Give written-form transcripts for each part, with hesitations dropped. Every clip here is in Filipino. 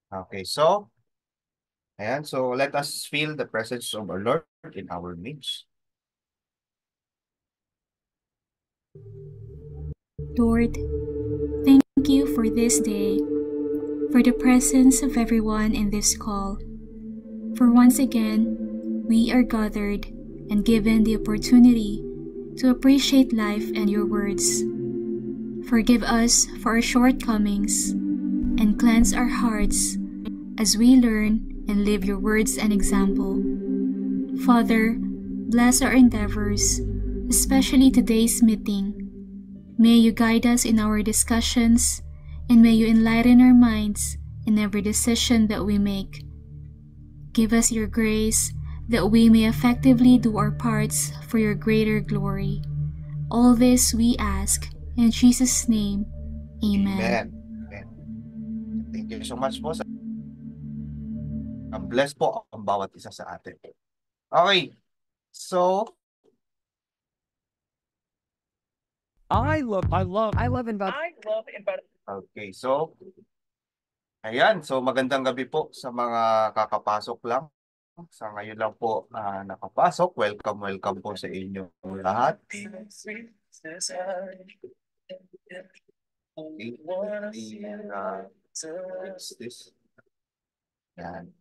Okay, so, ayan. So, let us feel the presence of our Lord in our midst. Lord, thank you for this day, for the presence of everyone in this call. For once again, we are gathered and given the opportunity to appreciate life and your words. Forgive us for our shortcomings and cleanse our hearts as we learn and live your words and example. Father, bless our endeavors, especially today's meeting. May you guide us in our discussions, and may you enlighten our minds in every decision that we make. Give us your grace that we may effectively do our parts for your greater glory. All this we ask in Jesus' name. Amen. Amen. Amen. Thank you so much po. Bless po ang bawat isa sa atin. Okay, so, okay, so, ayan. So, magandang gabi po sa mga kakapasok lang. Sa ngayon lang po nakapasok. Welcome, welcome po sa inyo lahat. Okay, fix this. Yan.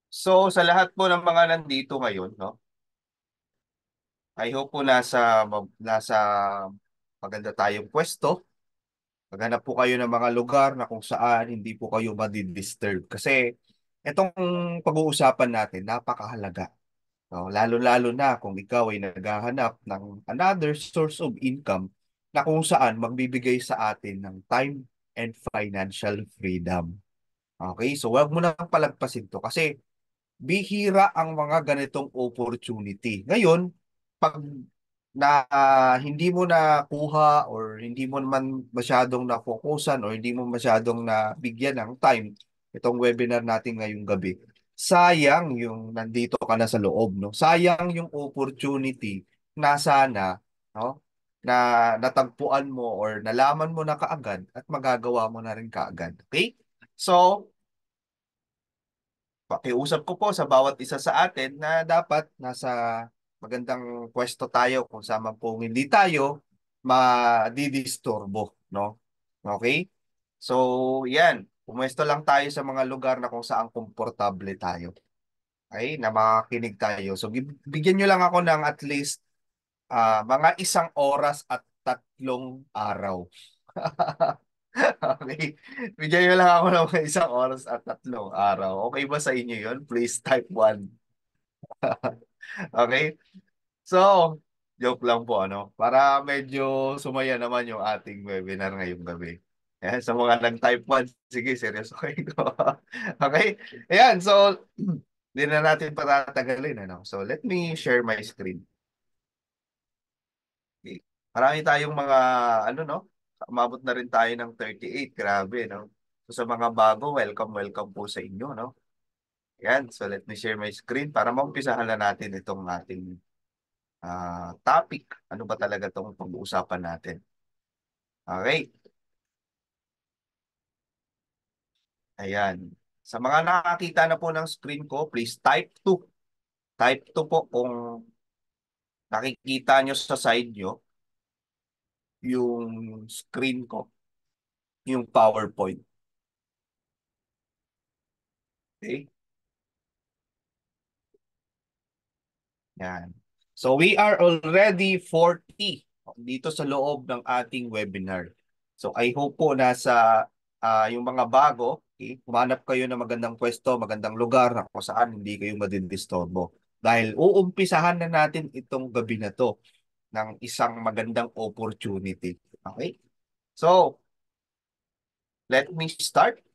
So, sa lahat po ng mga nandito ngayon, no? I hope po nasa maganda tayong pwesto. Maghanap po kayo ng mga lugar na kung saan hindi po kayo madidisturb. Kasi itong pag-uusapan natin, napakahalaga. No? Lalo-lalo na kung ikaw ay naghahanap ng another source of income na kung saan magbibigay sa atin ng time and financial freedom. Okay? So wag mo nang palagpasin to kasi bihira ang mga ganitong opportunity. Ngayon, pag hindi mo nakuha or hindi mo naman masyadong na-focusan or hindi mo masyadong nabigyan ng time itong webinar natin ngayong gabi, sayang yung nandito ka na sa loob, no? Sayang yung opportunity na sana, no? Na natagpuan mo or nalaman mo na kaagad at magagawa mo na rin kaagad. Okay? So, pakiusap ko po sa bawat isa sa atin na dapat nasa magandang pwesto tayo kung saan po hindi tayo madidisturbo, no? Okay? So, yan. Pumwesto lang tayo sa mga lugar na kung saan komportable tayo. Okay? Na makakinig tayo. So, bigyan nyo lang ako ng at least mga 1 oras at 3 araw. Okay. Bigyan nyo lang ako ng mga 1 oras at 3 araw. Okay ba sa inyo yun? Please type 1. Okay? So, joke lang po, ano? Para medyo sumaya naman yung ating webinar ngayong gabi. Ayan, sa mga nag-type 1, sige, seryoso kayo. Okay? Ayan, so, hindi na natin patatagalin, ano? So, let me share my screen. Okay. Marami tayong mga, ano, no? Umabot na rin tayo ng 38. Grabe, no? So, sa mga bago, welcome, welcome po sa inyo, no? Yan, so let me share my screen para maumpisahan na natin itong ating topic. Ano ba talaga itong pag-uusapan natin? Okay, ayan. Sa mga nakakita na po ng screen ko, please type 2. Type 2 po kung nakikita nyo sa side nyo yung screen ko, yung PowerPoint. Okay? Yan. So we are already 40 dito sa loob ng ating webinar. So I hope po nasa yung mga bago, okay, humanap kayo ng magandang pwesto, magandang lugar na kung saan hindi kayo madidisturbo. Dahil uumpisahan na natin itong gabi na to ng isang magandang opportunity. Okay? So, let me start.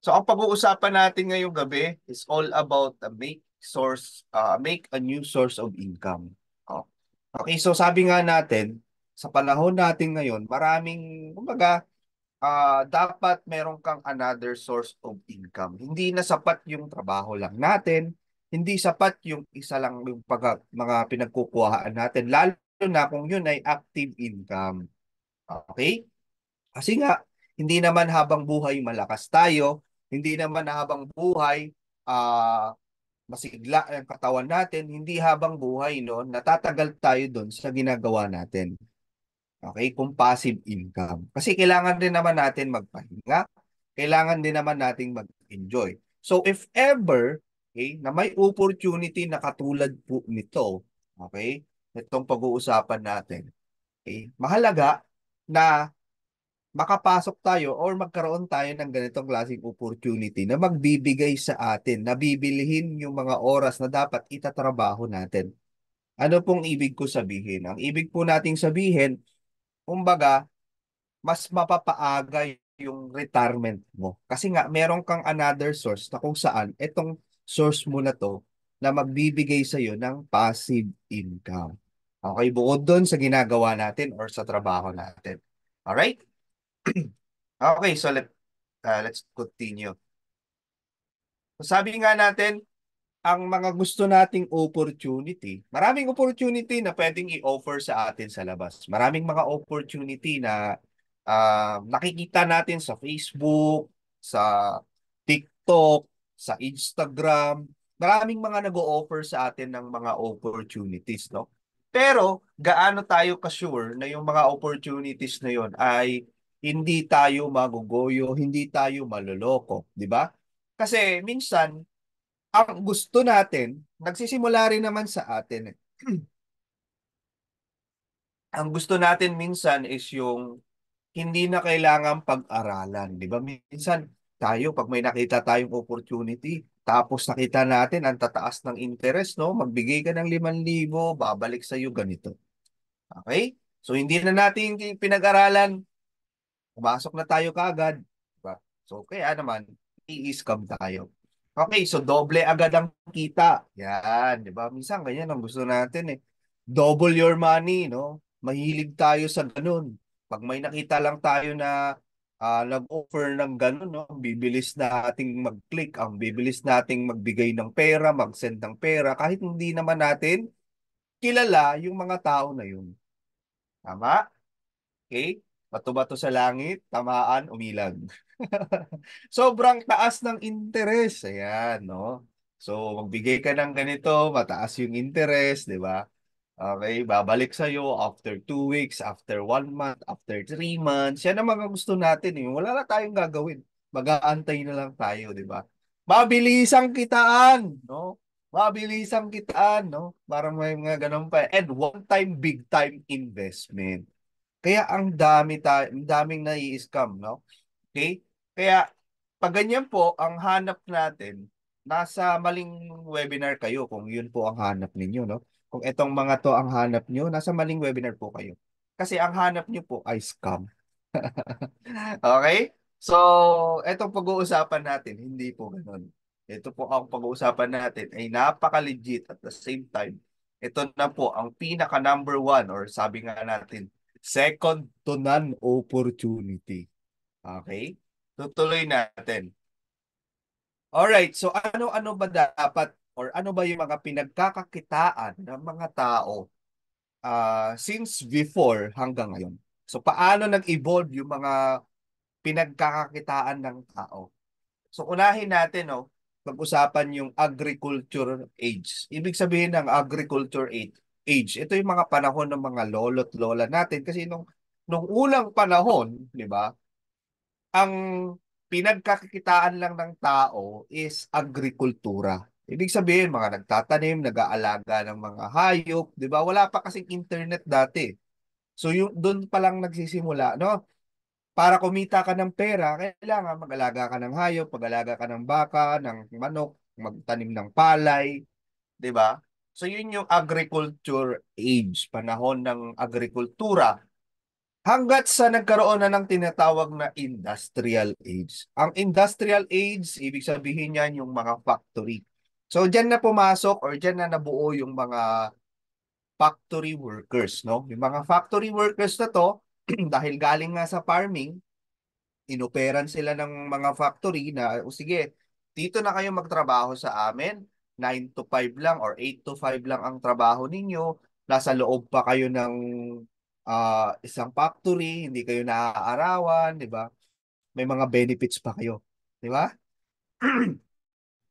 So ang pag-uusapan natin ngayong gabi is all about make a new source of income. Oh. Okay, so sabi nga natin, sa panahon natin ngayon, maraming, kumbaga, dapat meron kang another source of income. Hindi na sapat yung trabaho lang natin, hindi sapat yung isa lang yung mga pinagkukuhaan natin, lalo na kung yun ay active income. Okay? Kasi nga, hindi naman habang buhay malakas tayo, hindi naman habang buhay ah, masigla ang katawan natin, hindi habang buhay no, natatagal tayo doon sa ginagawa natin. Okay, kung passive income. Kasi kailangan din naman natin magpahinga, kailangan din naman nating mag-enjoy. So if ever, okay, na may opportunity na katulad po nito, okay, itong pag-uusapan natin, okay, mahalaga na makapasok tayo or magkaroon tayo ng ganitong klaseng opportunity na magbibigay sa atin, na bibilihin yung mga oras na dapat itatrabaho natin. Ano pong ibig ko sabihin? Ang ibig po nating sabihin, kumbaga, mas mapapaaga yung retirement mo. Kasi nga, meron kang another source na kung saan itong source mo na to na magbibigay sa'yo ng passive income. Okay, bukod doon sa ginagawa natin or sa trabaho natin. Alright? Okay, so let's continue. So sabi nga natin, ang mga gusto nating opportunity, maraming opportunity na pwedeng i-offer sa atin sa labas. Maraming mga opportunity na nakikita natin sa Facebook, sa TikTok, sa Instagram. Maraming mga nag-o-offer sa atin ng mga opportunities, no? Pero gaano tayo ka-sure na yung mga opportunities na yon ay hindi tayo magugoyo, hindi tayo maloloko, di ba? Kasi minsan ang gusto natin, nagsisimula rin naman sa atin. Ang gusto natin minsan is yung hindi na kailangan pag-aralan, di ba? Minsan tayo, pag may nakita tayong opportunity, tapos nakita natin ang tataas ng interest, no? Magbigay ka ng 5,000, babalik sa iyo ganito. Okay? So hindi na natin pinag-aralan, pumasok na tayo kaagad. Diba? So kaya naman, i-scam tayo. Okay, so doble agad ang kita. Yan, di ba? Minsan ganyan ang gusto natin eh. Double your money, no? Mahilig tayo sa ganun. Pag may nakita lang tayo na nag-offer ng ganun, no? Ang bibilis nating mag-click, ang bibilis nating magbigay ng pera, mag-send ng pera, kahit hindi naman natin kilala yung mga tao na yun. Tama? Okay? Bato-bato sa langit, tamaan, umilag. Sobrang taas ng interest. Ayan, no? So, magbigay ka ng ganito, mataas yung interest, di ba? Okay, babalik sa'yo after 2 weeks, after 1 month, after 3 months. Yan ang mga gusto natin. Eh. Wala na tayong gagawin. Mag-aantay na lang tayo, di ba? Mabilis ang kitaan, no? Mabilis ang kitaan, no? Parang may mga ganun pa. And one-time, big-time investment. Kaya ang daming nai-scam, no? Okay? Kaya pag ganyan po, ang hanap natin, nasa maling webinar kayo kung yun po ang hanap ninyo, no? Kung itong mga to ang hanap nyo, nasa maling webinar po kayo. Kasi ang hanap nyo po ay scam. Okay? So, itong pag-uusapan natin, hindi po ganun. Ito po ang pag-uusapan natin ay napaka-legit at the same time. Ito na po ang pinaka number one or sabi nga natin, second to none opportunity. Okay? Tutuloy natin. Alright, so ano-ano ba dapat or ano ba yung mga pinagkakakitaan ng mga tao since before hanggang ngayon? So paano nag-evolve yung mga pinagkakakitaan ng tao? So unahin natin, no, pag-usapan yung agriculture age. Ibig sabihin ng agriculture age, ito yung mga panahon ng mga lolo't lola natin kasi nung unang panahon, di ba? Ang pinagkakitaan lang ng tao is agrikultura. Ibig sabihin, mga nagtatanim, nag-aalaga ng mga hayop, di ba? Wala pa kasing internet dati. So yung doon pa lang nagsisimula, no? Para kumita ka ng pera, kailangan mag-alaga ka ng hayop, mag-alaga ka ng baka, ng manok, magtanim ng palay, di ba? So yun yung agriculture age, panahon ng agrikultura. Hanggat sa nagkaroon na ng tinatawag na industrial age. Ang industrial age, ibig sabihin niyan yung mga factory. So diyan na pumasok or diyan na nabuo yung mga factory workers, no? Yung mga factory workers na to, dahil galing nga sa farming, inoperan sila ng mga factory na, o sige, dito na kayo magtrabaho sa amin, 9 to 5 lang or 8 to 5 lang ang trabaho ninyo, nasa loob pa kayo ng isang factory, hindi kayo naaarawan, di ba? May mga benefits pa kayo, di ba?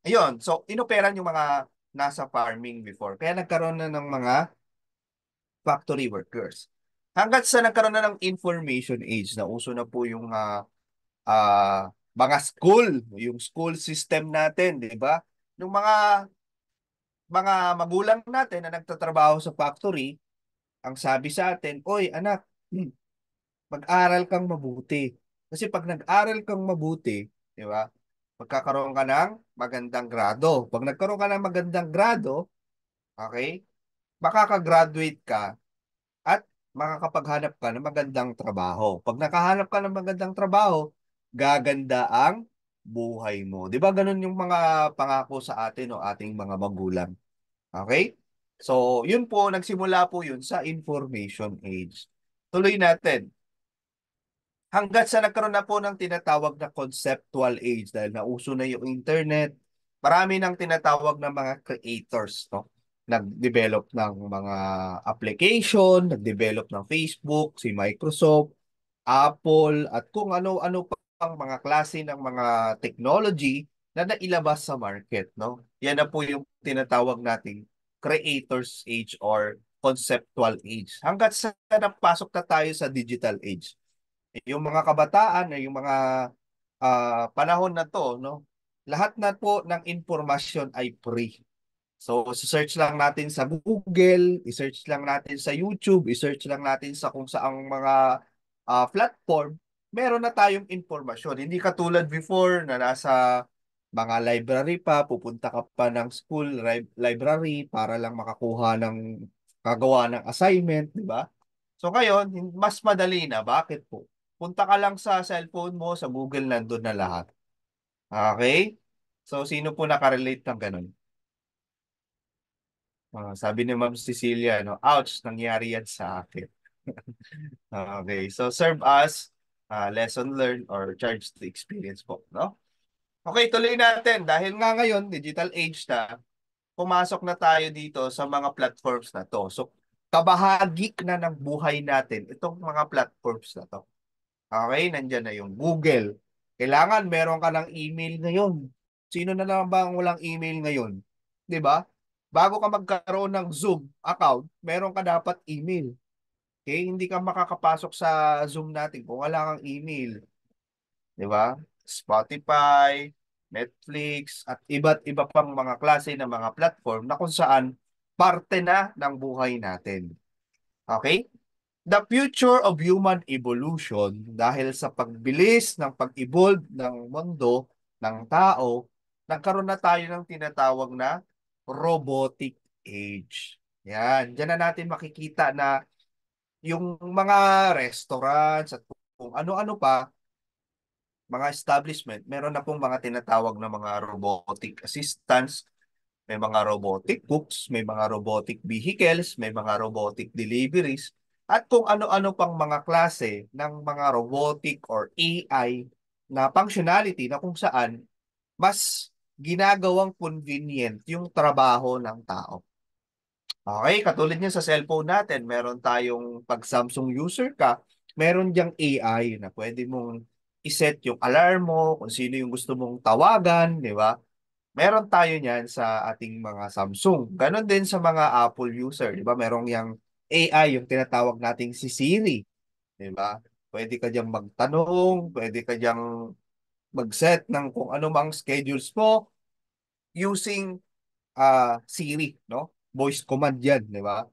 Ayun, so inoperan yung mga nasa farming before. Kaya nagkaroon na ng mga factory workers. Hanggat sa nagkaroon na ng information age, na uso na po yung mga school, yung school system natin, di ba? Yung mga magulang natin na nagtatrabaho sa factory, ang sabi sa atin, oy anak, mag-aral kang mabuti. Kasi pag nag-aral kang mabuti, di ba? Magkakaroon ka ng magandang grado. Pag nagkaroon ka ng magandang grado, okay, makakagraduate ka at makakapaghanap ka ng magandang trabaho. Pag nakahanap ka ng magandang trabaho, gaganda ang buhay mo. 'Di ba ganun yung mga pangako sa atin o ating mga magulang? Okay? So, yun po, nagsimula po yun sa information age. Tuloy natin. Hanggat sa nagkaroon na po ng tinatawag na conceptual age dahil nauso na yung internet, marami ng tinatawag na mga creators, no? Nag-develop ng mga application, nag-develop ng Facebook, si Microsoft, Apple, at kung ano-ano pang mga klase ng mga technology na nailabas sa market, no? Yan na po yung tinatawag nating creators age or conceptual age. Hanggat sa napasok na tayo sa digital age. Yung mga kabataan, yung mga panahon na to, no? Lahat na po ng impormasyon ay free. So, search lang natin sa Google, i-search lang natin sa YouTube, i-search lang natin sa kung saang mga platform, meron na tayong impormasyon. Hindi katulad before na nasa mga library pa, pupunta ka pa ng school library para lang makakuha ng kagawa ng assignment, di ba? So ngayon, mas madali na. Bakit po? Punta ka lang sa cellphone mo, sa Google, nandun na lahat. Okay? So, sino po nakarelate ng ganun? Sabi ni Ma'am Cecilia, no, ouch, nangyari yan sa akin. Okay, so serve as lesson learned or charge to experience po, no? Okay, tuloy natin. Dahil nga ngayon, digital age na, pumasok na tayo dito sa mga platforms na to. So, kabahagi na ng buhay natin itong mga platforms na to. Okay, nandyan na yung Google. Kailangan meron ka ng email ngayon. Sino na lang ba ang walang email ngayon? 'Di ba? Bago ka magkaroon ng Zoom account, meron ka dapat email. Okay, hindi ka makakapasok sa Zoom natin kung wala kang email. 'Di ba? Spotify, Netflix, at iba't iba pang mga klase ng mga platform na kung saan parte na ng buhay natin. Okay? The future of human evolution dahil sa pagbilis ng pag-evolve ng mundo, ng tao, nagkaroon na tayo ng tinatawag na robotic age. Yan, diyan na natin makikita na yung mga restaurants at kung ano-ano pa, mga establishment, meron na pong mga tinatawag na mga robotic assistants, may mga robotic cooks, may mga robotic vehicles, may mga robotic deliveries, at kung ano-ano pang mga klase ng mga robotic or AI na functionality na kung saan mas ginagawang convenient yung trabaho ng tao. Okay, katulad niya sa cellphone natin, meron tayong pag Samsung user ka, meron diyang AI na pwede mong iset yung alarm mo, kung sino yung gusto mong tawagan, di ba? Meron tayo niyan sa ating mga Samsung. Ganon din sa mga Apple user, di ba? Merong yung AI, yung tinatawag nating si Siri, di ba? Pwede ka diyang magtanong, pwede ka diyang mag-set ng kung ano mang schedules mo using Siri, no? Voice command yan, di ba?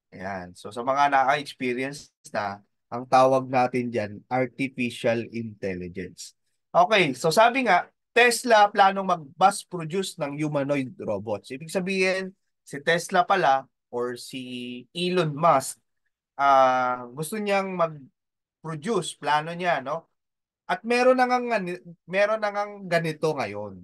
Ayan. So sa mga naka-experience na, ang tawag natin diyan, artificial intelligence. Okay, so sabi nga, Tesla planong mag-mass produce ng humanoid robots. Ibig sabihin, si Tesla pala or si Elon Musk, gusto niyang mag-produce, plano niya, no? At meron na ngang ganito ngayon.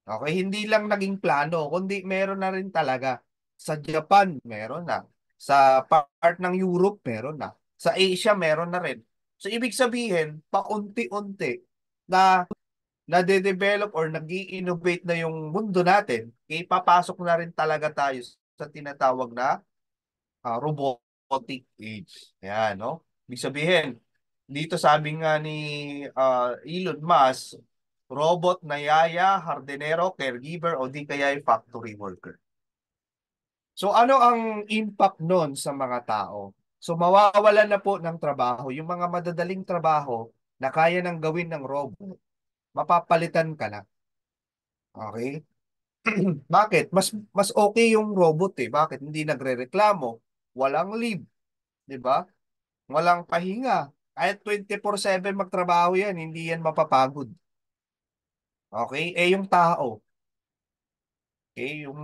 Okay, hindi lang naging plano, kundi meron na rin talaga. Sa Japan, meron na. Sa part ng Europe, meron na. Sa Asia, meron na rin. So, ibig sabihin, paunti-unti na nade-develop or nag innovate na yung mundo natin, papasok na rin talaga tayo sa tinatawag na robot. robotic age. Ayan, no? Ibig sabihin, dito sabi nga ni Elon Musk, robot na yaya, hardinero, caregiver, o di kaya ay factory worker. So ano ang impact nun sa mga tao? So mawawalan na po ng trabaho. Yung mga madadaling trabaho na kaya nang gawin ng robot, mapapalitan ka na. Okay? Bakit? Mas okay yung robot eh. Bakit? Hindi nagrereklamo, walang leave, 'di ba? Walang pahinga. Kahit 24/7 magtrabaho 'yan, hindi 'yan mapapagod. Okay? Eh yung tao, yung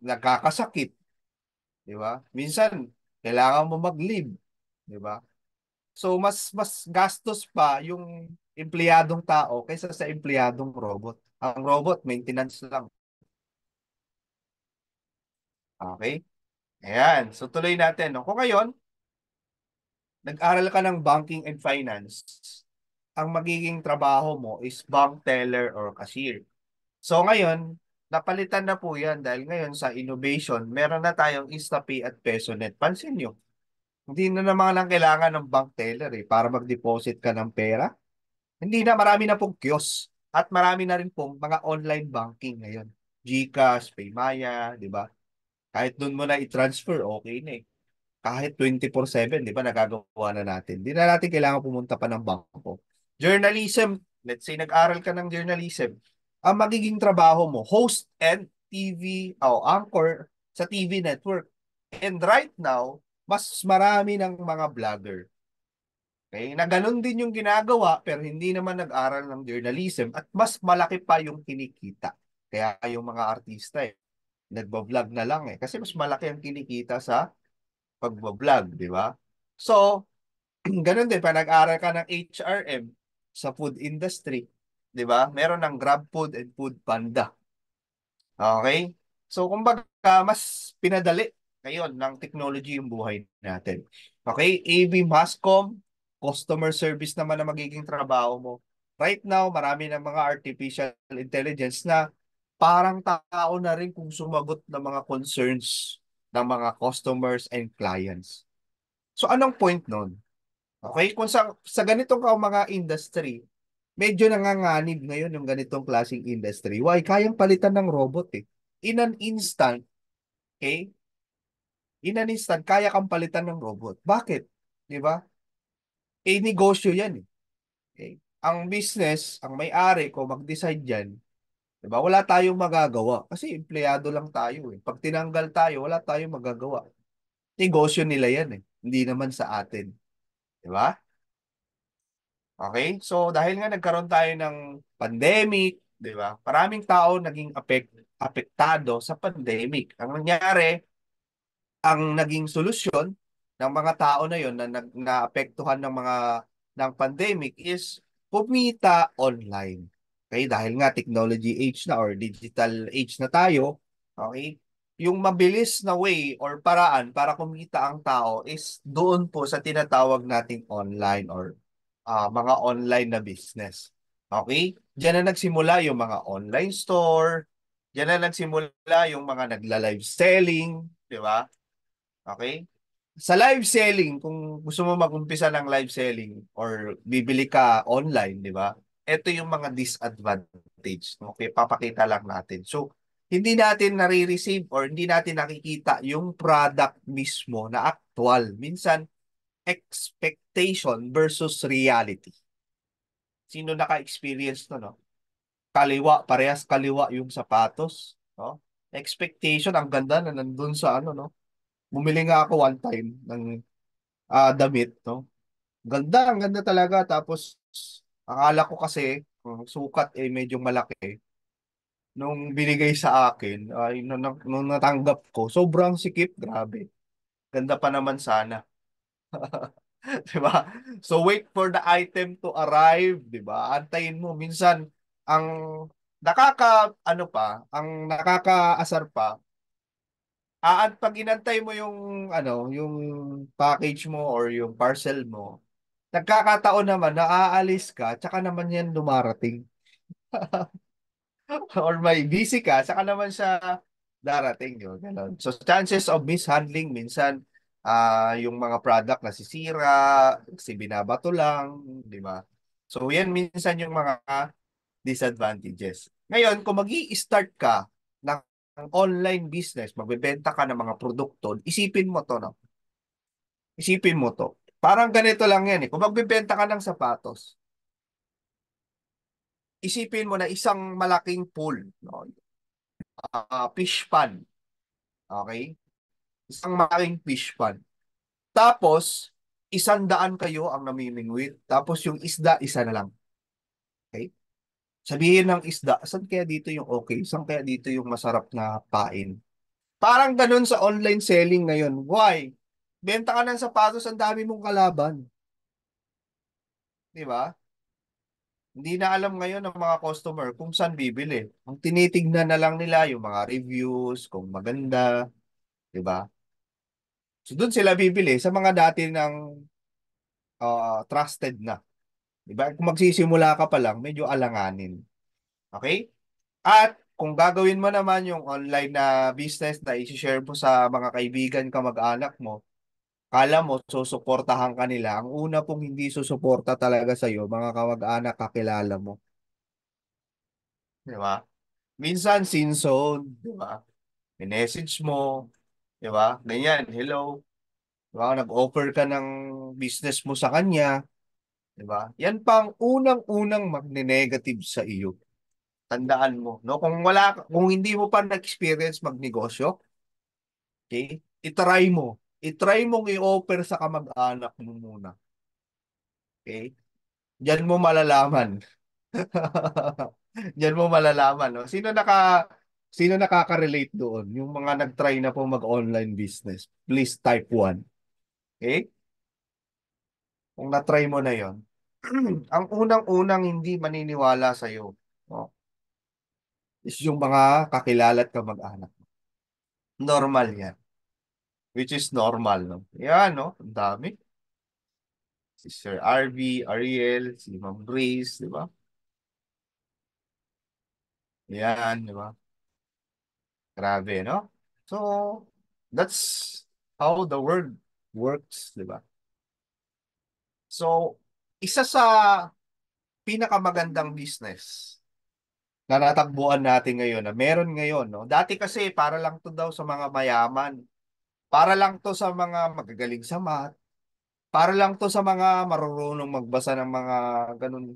nagkakasakit, 'di ba? Minsan kailangan mo mag-leave, 'di ba? So mas gastos pa yung empleyadong tao kaysa sa empleyadong robot. Ang robot maintenance lang. Okay? Ayan. So tuloy natin. No? Kung ngayon, nag-aral ka ng banking and finance, ang magiging trabaho mo is bank teller or cashier. So ngayon, napalitan na po yan dahil ngayon sa innovation, meron na tayong InstaPay at PesoNet. Pansin nyo, hindi na naman lang kailangan ng bank teller para mag-deposit ka ng pera. Hindi na, marami na pong kiosk at marami na rin pong mga online banking ngayon. GCash, Paymaya, di ba? Kahit doon mo na i-transfer, okay na eh. Kahit 24/7, di ba, nagagawa na natin. Hindi na natin kailangan pumunta pa ng bangko. Journalism, let's say nag-aral ka ng journalism, ang magiging trabaho mo, host and TV, o anchor sa TV network. And right now, mas marami ng mga vlogger. Okay? Na ganun din yung ginagawa, pero hindi naman nag-aral ng journalism at mas malaki pa yung kinikita. Kaya yung mga artista nagbablog na lang kasi mas malaki ang kinikita sa pagbablog, di ba? So, ganun din, pa nag-aral ka ng HRM sa food industry, di ba? Meron ng Grab Food and Food Panda. Okay? So, kumbaga, mas pinadali ngayon ng technology yung buhay natin. Okay? AV Mascom, customer service naman na magiging trabaho mo. Right now, marami ng mga artificial intelligence na parang tao na rin kung sumagot ng mga concerns ng mga customers and clients. So anong point nun? Okay, kung sa ganitong mga industry, medyo nanganganib ngayon yung ganitong klaseng industry. Why? Kayang palitan ng robot eh. In an instant, okay? In an instant, kaya kang palitan ng robot. Bakit? Di ba? Eh, negosyo yan eh. Okay? Ang business, ang may-ari ko mag-decide dyan, di ba? Wala tayong magagawa. Kasi empleyado lang tayo eh. Pag tinanggal tayo, wala tayong magagawa. Negosyo nila yan eh. Hindi naman sa atin. Di ba? Okay? So, dahil nga nagkaroon tayo ng pandemic, di ba? Maraming tao naging apektado sa pandemic. Ang nangyari, ang naging solusyon ng mga tao na yon na naapektuhan ng pandemic is pumita online. Okay? Dahil nga technology age na or digital age na tayo, okay? Yung mabilis na way or paraan para kumita ang tao is doon po sa tinatawag nating online or mga online na business. Okay? Diyan na nagsimula yung mga online store, diyan na nagsimula yung mga nagla-live selling, di ba? Okay? Sa live selling, kung gusto mo mag-umpisa ng live selling or bibili ka online, di ba? Ito yung mga disadvantage. Okay, papakita lang natin. So, hindi natin nare-receive or hindi natin nakikita yung product mismo na actual. Minsan, expectation versus reality. Sino naka-experience to, no? Kaliwa, parehas kaliwa yung sapatos, no? Expectation, ang ganda na nandun sa ano, no? Bumili nga ako one time ng damit, no? Ganda, ang ganda talaga. Tapos, akala ko kasi, sukat medyo malaki. Nung binigay sa akin, ay, nung natanggap ko, sobrang sikip, grabe. Ganda pa naman sana. 'Di ba? So wait for the item to arrive, 'di ba? Antayin mo minsan ang ang nakakaasar pa, at pag inantay mo yung yung package mo or yung parcel mo, nagkakataon naman na aalis ka, tsaka naman yan dumarating. Or may busy ka, saka naman siya darating yun. Ganun. So chances of mishandling minsan yung mga product nasisira, kasi binabato lang, di ba? So yan minsan yung mga disadvantages. Ngayon, kung start ka ng online business, magbebenta ka ng mga produkto, isipin mo to, no? Isipin mo to. Parang ganito lang yan eh. Kung magbebenta ka ng sapatos, isipin mo na isang malaking pool, no? Fish pond, okay? Isang malaking fish pond. Tapos, 100 kayo ang namimingwit. Tapos yung isda, isa na lang. Okay? Sabihin ng isda, saan kaya dito yung okay? Saan kaya dito yung masarap na pain? Parang ganun sa online selling ngayon. Why? Benta ka ng sapatos, ang dami mong kalaban. Di ba? Hindi na alam ngayon ng mga customer kung saan bibili. Ang tinitignan na lang nila yung mga reviews, kung maganda, di ba? So doon sila bibili sa mga dati ng trusted na. Di ba? Kung magsisimula ka pa lang, medyo alanganin. Okay? At kung gagawin mo naman yung online na business na i-share mo sa mga kaibigan ka, mag-anak mo, kala mo, susuportahan ka nila. Ang una pong hindi susuporta talaga sa'yo, mga kamag-anak kakilala mo. Di ba? Minsan, sin zone. Di ba? Message mo. Di ba? Ganyan, hello. Di ba? Nag-offer ka ng business mo sa kanya. Di ba? Yan pang unang-unang magne-negative sa iyo. Tandaan mo, no? Kung hindi mo pa na-experience magnegosyo, okay? I-try mo. I-try mong i-offer sa kamag-anak mo muna. Okay? Diyan mo malalaman. Diyan mo malalaman, no? Sino nakaka-relate doon? Yung mga nag-try na po mag-online business. Please type 1. Okay? Kung na-try mo na 'yon, ang unang-unang hindi maniniwala sa iyo, no? Is yung mga kakilala at kamag-anak. Normal 'yan. Which is normal, no? Yan, no? Ang dami. Si Sir RV, Ariel, si Ma'am Grace, di ba? Yan, di ba? Grabe, no? So, that's how the world works, di ba? So, isa sa pinakamagandang business na natakbuhan natin ngayon, na meron ngayon, no? Dati kasi, para lang to daw sa mga mayaman. Para lang to sa mga magagaling sa math. Para lang to sa mga marurunong magbasa ng mga ganun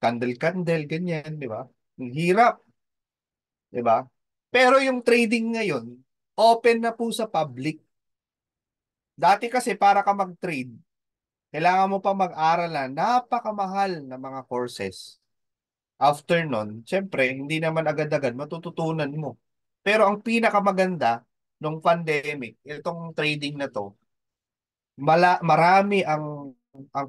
candle-candle, ganyan, di ba? Ang hirap, di ba? Pero yung trading ngayon, open na po sa public. Dati kasi para ka mag-trade, kailangan mo pa mag-aral na napakamahal na mga courses. After nun, syempre, hindi naman agad-agad matututunan mo. Pero ang pinakamaganda nung pandemic, itong trading na to, marami ang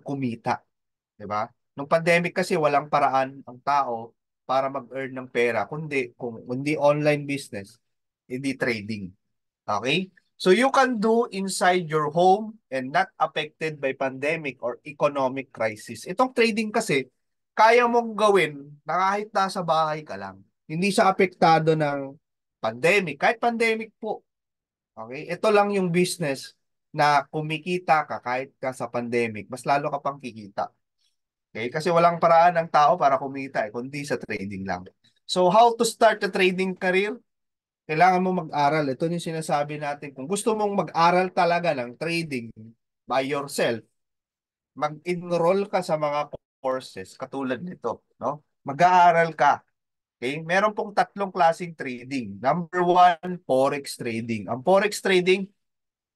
kumita. 'Di ba? Nung pandemic kasi walang paraan ang tao para mag-earn ng pera kundi kung hindi online business, hindi trading. Okay? So you can do inside your home and not affected by pandemic or economic crisis. Itong trading kasi kaya mong gawin na kahit nasa bahay ka lang. Hindi siya apektado ng pandemic. Kahit pandemic po. Okay? Ito lang yung business na kumikita ka kahit ka sa pandemic, mas lalo ka pang kikita. Okay? Kasi walang paraan ng tao para kumita kundi sa trading lang. So, how to start a trading career? Kailangan mo mag-aral. Ito yung sinasabi natin. Kung gusto mong mag-aral talaga ng trading by yourself, mag-enroll ka sa mga courses katulad nito, no? Mag-aaral ka. Okay? Meron pong tatlong klaseng trading. Number one, forex trading. Ang forex trading,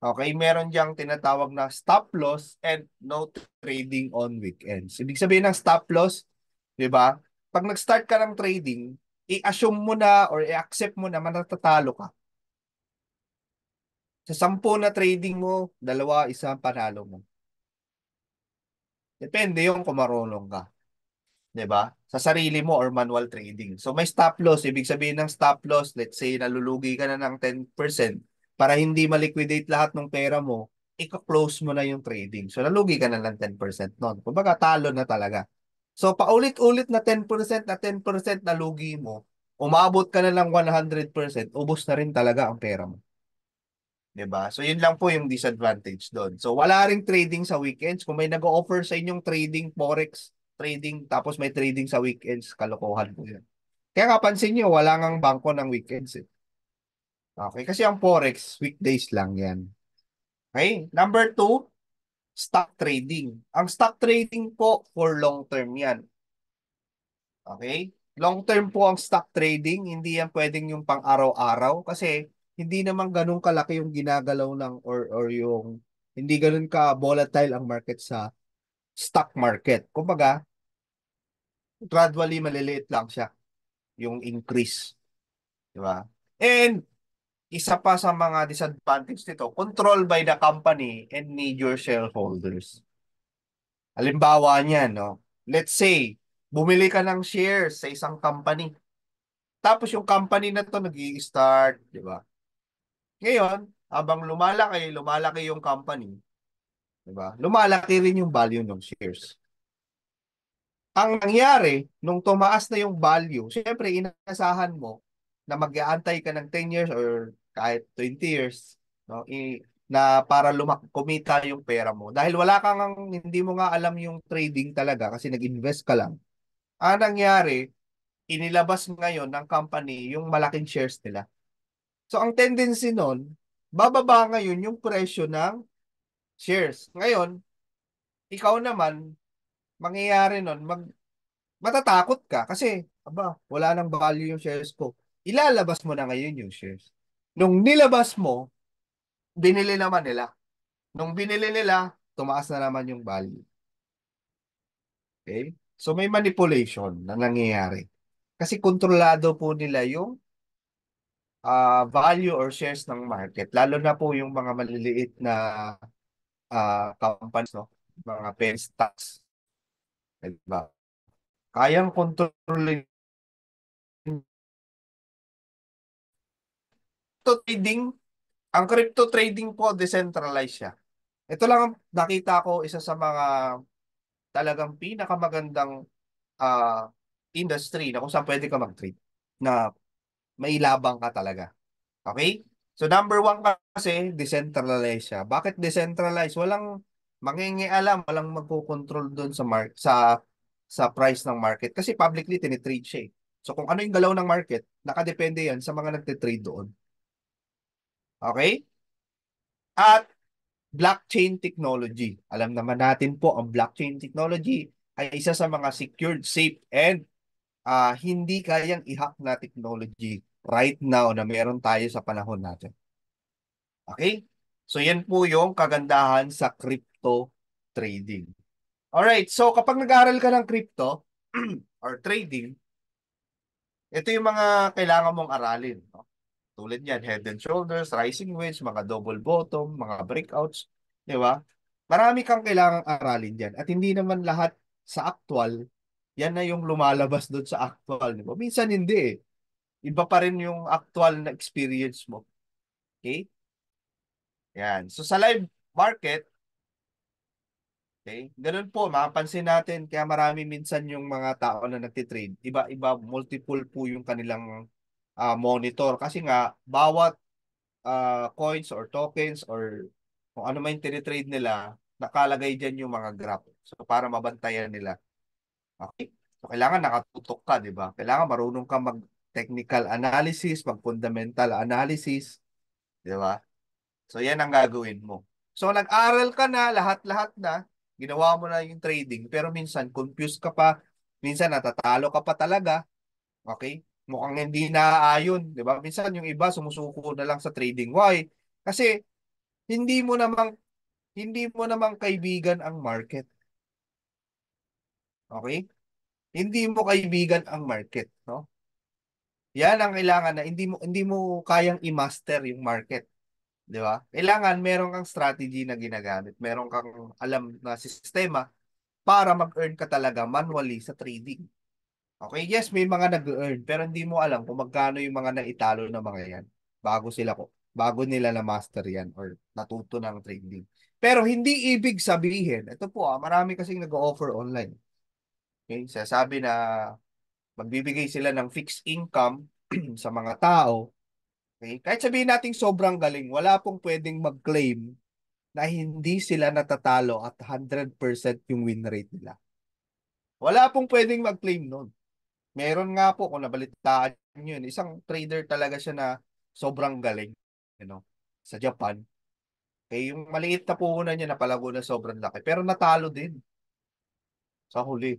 okay, meron diyang tinatawag na stop loss and no trading on weekends. Ibig sabihin ng stop loss, di ba? Pag nag-start ka ng trading, i-assume mo na or i-accept mo na manatatalo ka. Sa 10 na trading mo, dalawa, isa ang panalo mo. Depende yung kung marunong ka. 'Di ba? Sa sarili mo or manual trading. So may stop loss, ibig sabihin ng stop loss, let's say nalulugi ka na ng 10% para hindi ma-liquidate lahat ng pera mo, i-close mo na yung trading. So nalugi ka na ng 10% noon. Kumbaga talo na talaga. So paulit-ulit na 10% na 10% na lugi mo, umabot ka na ng 100%, ubos na rin talaga ang pera mo. 'Di ba? So yun lang po yung disadvantage doon. So wala ring trading sa weekends. Kung may nag-o-offer sa inyong trading, forex trading, tapos may trading sa weekends, kalokohan po yun. Kaya nga pansin nyo, wala ngang bangko ng weekends eh. Okay, kasi ang forex, weekdays lang yan. Okay, number two, stock trading. Ang stock trading po for long term yan. Okay? Long term po ang stock trading, hindi yan pwedeng yung pang araw-araw kasi hindi naman ganun kalaki yung ginagalaw ng or yung hindi ganun ka volatile ang market sa stock market. Kumbaga, gradually maliliit lang siya yung increase, di ba? And isa pa sa mga disadvantage nito, control by the company and major shareholders. Halimbawa niyan, no? Let's say, bumili ka ng shares sa isang company. Tapos yung company na to nag-i-start, di ba? Ngayon, habang lumalaki yung company, di ba? Lumalaki rin yung value ng shares. Ang nangyari, nung tumaas na yung value, syempre inasahan mo na mag-aantay ka ng 10 years or kahit 20 years, no? Na para kumita yung pera mo. Dahil wala kang, hindi mo nga alam yung trading talaga kasi nag-invest ka lang. Ang nangyari, inilabas ngayon ng company yung malaking shares nila. So ang tendency nun, bababa ngayon yung presyo ng shares. Ngayon, ikaw naman, mangyayari nun, matatakot ka kasi, aba, wala nang value yung shares ko. Ilalabas mo na ngayon yung shares. Nung nilabas mo, binili naman nila. Nung binili nila, tumaas na naman yung value. Okay? So may manipulation na nangyayari. Kasi kontrolado po nila yung value or shares ng market. Lalo na po yung mga maliliit na companies, no? Mga pen stocks. Diba? Kayang kontrolin. Crypto trading, ang crypto trading po, decentralized siya. Ito lang ang nakita ko, isa sa mga talagang pinakamagandang ah, industry na kung saan pwede ka mag-trade na may labang ka talaga. Okay? So number one kasi, decentralized siya. Bakit decentralized? Walang mangingialam, walang magkocontrol doon sa price ng market. Kasi publicly tinitrade siya eh. So kung ano yung galaw ng market, nakadepende yan sa mga nagtitrade doon. Okay? At blockchain technology. Alam naman natin po, ang blockchain technology ay isa sa mga secured, safe, and hindi kayang i-hack na technology right now na meron tayo sa panahon natin. Okay? So yan po yung kagandahan sa crypto trading. Alright, so kapag nag-aaral ka ng crypto or trading, ito yung mga kailangan mong aralin. No? Tulad yan, head and shoulders, rising wedge, mga double bottom, mga breakouts. Di ba? Marami kang kailangang aralin dyan. At hindi naman lahat sa actual, yan na yung lumalabas doon sa actual. Di ba? Minsan hindi eh. Iba pa rin yung actual na experience mo. Okay? Yan. So sa live market, okay, ganun po, mapapansin natin, kaya marami minsan yung mga tao na nagtitrade. Iba-iba, multiple po yung kanilang monitor. Kasi nga, bawat coins or tokens or kung ano man yung tinitrade nila, nakalagay dyan yung mga graph. So, para mabantayan nila. Okay? So, kailangan nakatutok ka, di ba? Kailangan marunong ka mag-technical analysis, mag-fundamental analysis, di ba? So, yan ang gagawin mo. So, nag-aral ka na, lahat-lahat na, ginawa mo na yung trading, pero minsan confused ka pa, minsan natatalo ka pa talaga, okay? Mukhang hindi naaayon, di ba? Minsan yung iba sumusuko na lang sa trading. Why? Kasi hindi mo namang kaibigan ang market. Okay? Hindi mo kaibigan ang market, no? Yan ang kailangan na hindi mo kayang i-master yung market, 'di ba? Kailangan meron kang strategy na ginagamit, meron kang alam na sistema para mag-earn ka talaga manually sa trading. Okay? Yes, may mga nag-earn pero hindi mo alam kung magkano yung mga naitalo na mga yan bago nila na master yan or natuto ng trading. Pero hindi ibig sabihin, ito po marami kasing nag-offer online. Okay? Sasabi na magbibigay sila ng fixed income sa mga tao. Okay? Kahit sabihin natin sobrang galing, wala pong pwedeng mag-claim na hindi sila natatalo at 100% yung win rate nila. Wala pong pwedeng mag-claim nun. Meron nga po, kung nabalitaan nyo yun, isang trader talaga siya na sobrang galing, you know, sa Japan. Eh, yung maliit na puhunan niya napalago na sobrang laki. Pero natalo din sa huli.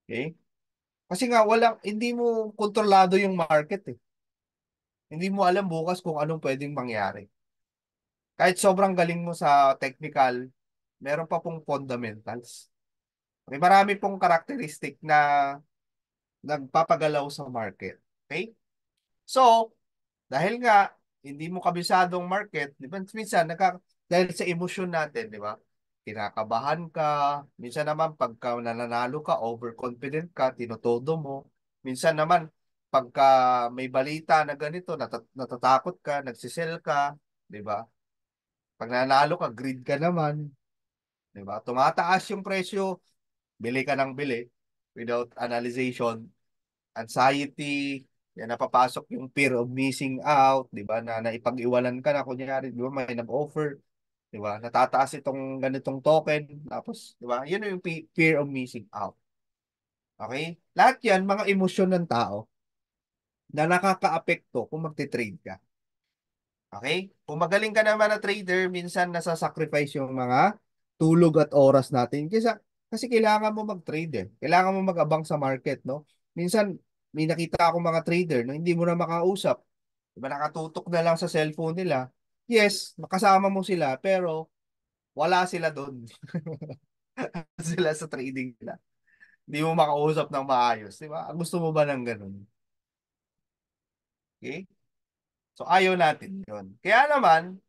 Okay? Kasi nga, hindi mo kontrolado yung market eh. Hindi mo alam bukas kung anong pwedeng mangyari. Kahit sobrang galing mo sa technical, meron pa pong fundamentals. May marami pong karakteristik na nagpapagalaw sa market. Okay? So, dahil nga, hindi mo kabisadong market, di ba? Minsan, dahil sa emosyon natin, di ba? Kinakabahan ka. Minsan naman, pagka nananalo ka, overconfident ka, tinotodo mo. Minsan naman, pagka may balita na ganito, natatakot ka, nagsisell ka, di ba? Pag nanalo ka, greed ka naman, di ba? Tumataas yung presyo, bili ka ng bili without analyzation, anxiety, yan napapasok yung fear of missing out, 'di ba? Na naipag-iwanan ka na kunyari, 'di ba? May nag-offer, 'di ba? Natataas itong ganitong token, tapos 'di ba? Yun yung fear of missing out. Okay? Lahat 'yan mga emosyon ng tao na nakakaapekto kung magte-trade ka. Okay? Kung magaling ka naman na trader, minsan nasa-sacrifice yung mga tulog at oras natin. Kasi kailangan mo mag-trade eh. Kailangan mo mag-abang sa market, no? Minsan, may nakita akong mga trader na hindi mo na makausap. Diba, nakatutok na lang sa cellphone nila. Yes, makasama mo sila, pero wala sila doon. Sila sa trading nila. Hindi mo makausap ng maayos. Diba? Gusto mo ba ng ganun? Okay? So, ayaw natin yun. Kaya naman,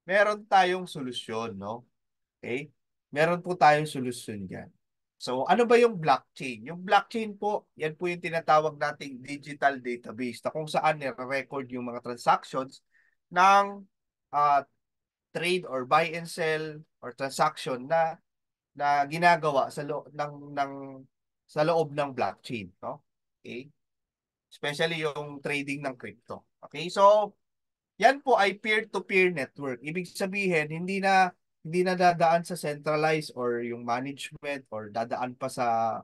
meron tayong solusyon, no? Okay? Meron po tayong solusyon dyan. So, ano ba yung blockchain? Yung blockchain po, yan po yung tinatawag nating digital database na kung saan nire-record yung mga transactions ng uh, trade or buy and sell or transaction na ginagawa sa sa loob ng blockchain, no? Okay? Especially yung trading ng crypto. Okay? So, yan po ay peer-to-peer network. Ibig sabihin, hindi na dadaan sa centralized or yung management or dadaan pa sa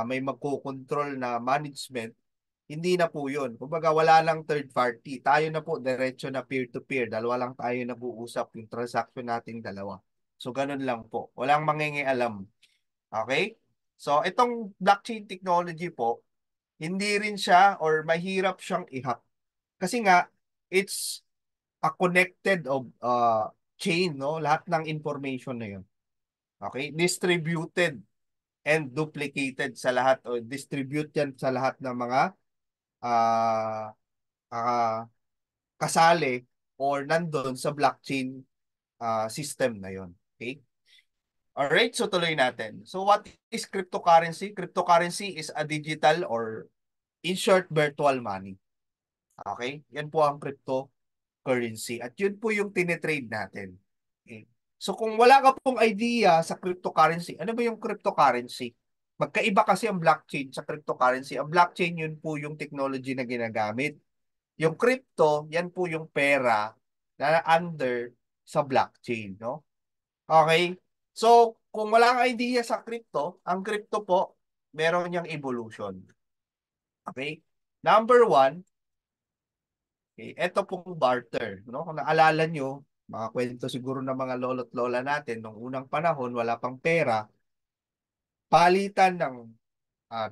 may magkocontrol na management. Hindi na po yun. Kumbaga, wala lang third party. Tayo na po, diretso na peer-to-peer. Dalawa lang tayo nag-uusap yung transaction nating dalawa. So, ganun lang po. Walang mangingialam. Okay? So, itong blockchain technology po, hindi rin siya or mahirap siyang i-hack. Kasi nga, it's a connected of chain, no? Lahat ng information na yun. Okay? Distributed and duplicated sa lahat o distribute yan sa lahat ng mga uh, uh, kasali or nandun sa blockchain system na yon. Okay? Alright, so tuloy natin. So what is cryptocurrency? Cryptocurrency is a digital or in short, virtual money. Okay? Yan po ang cryptocurrency. At yun po yung tinetrade natin. Okay? So kung wala ka pong idea sa cryptocurrency, ano ba yung cryptocurrency? Magkaiba kasi ang blockchain sa cryptocurrency. Ang blockchain, yun po yung technology na ginagamit. Yung crypto, yan po yung pera na under sa blockchain, no? Okay? So, kung wala kang idea sa crypto, ang crypto po, meron niyang evolution. Okay? Number one, okay, ito pong barter, no? Kung naalala nyo, mga kwento siguro ng mga lolo't lola natin, nung unang panahon, wala pang pera, palitan ng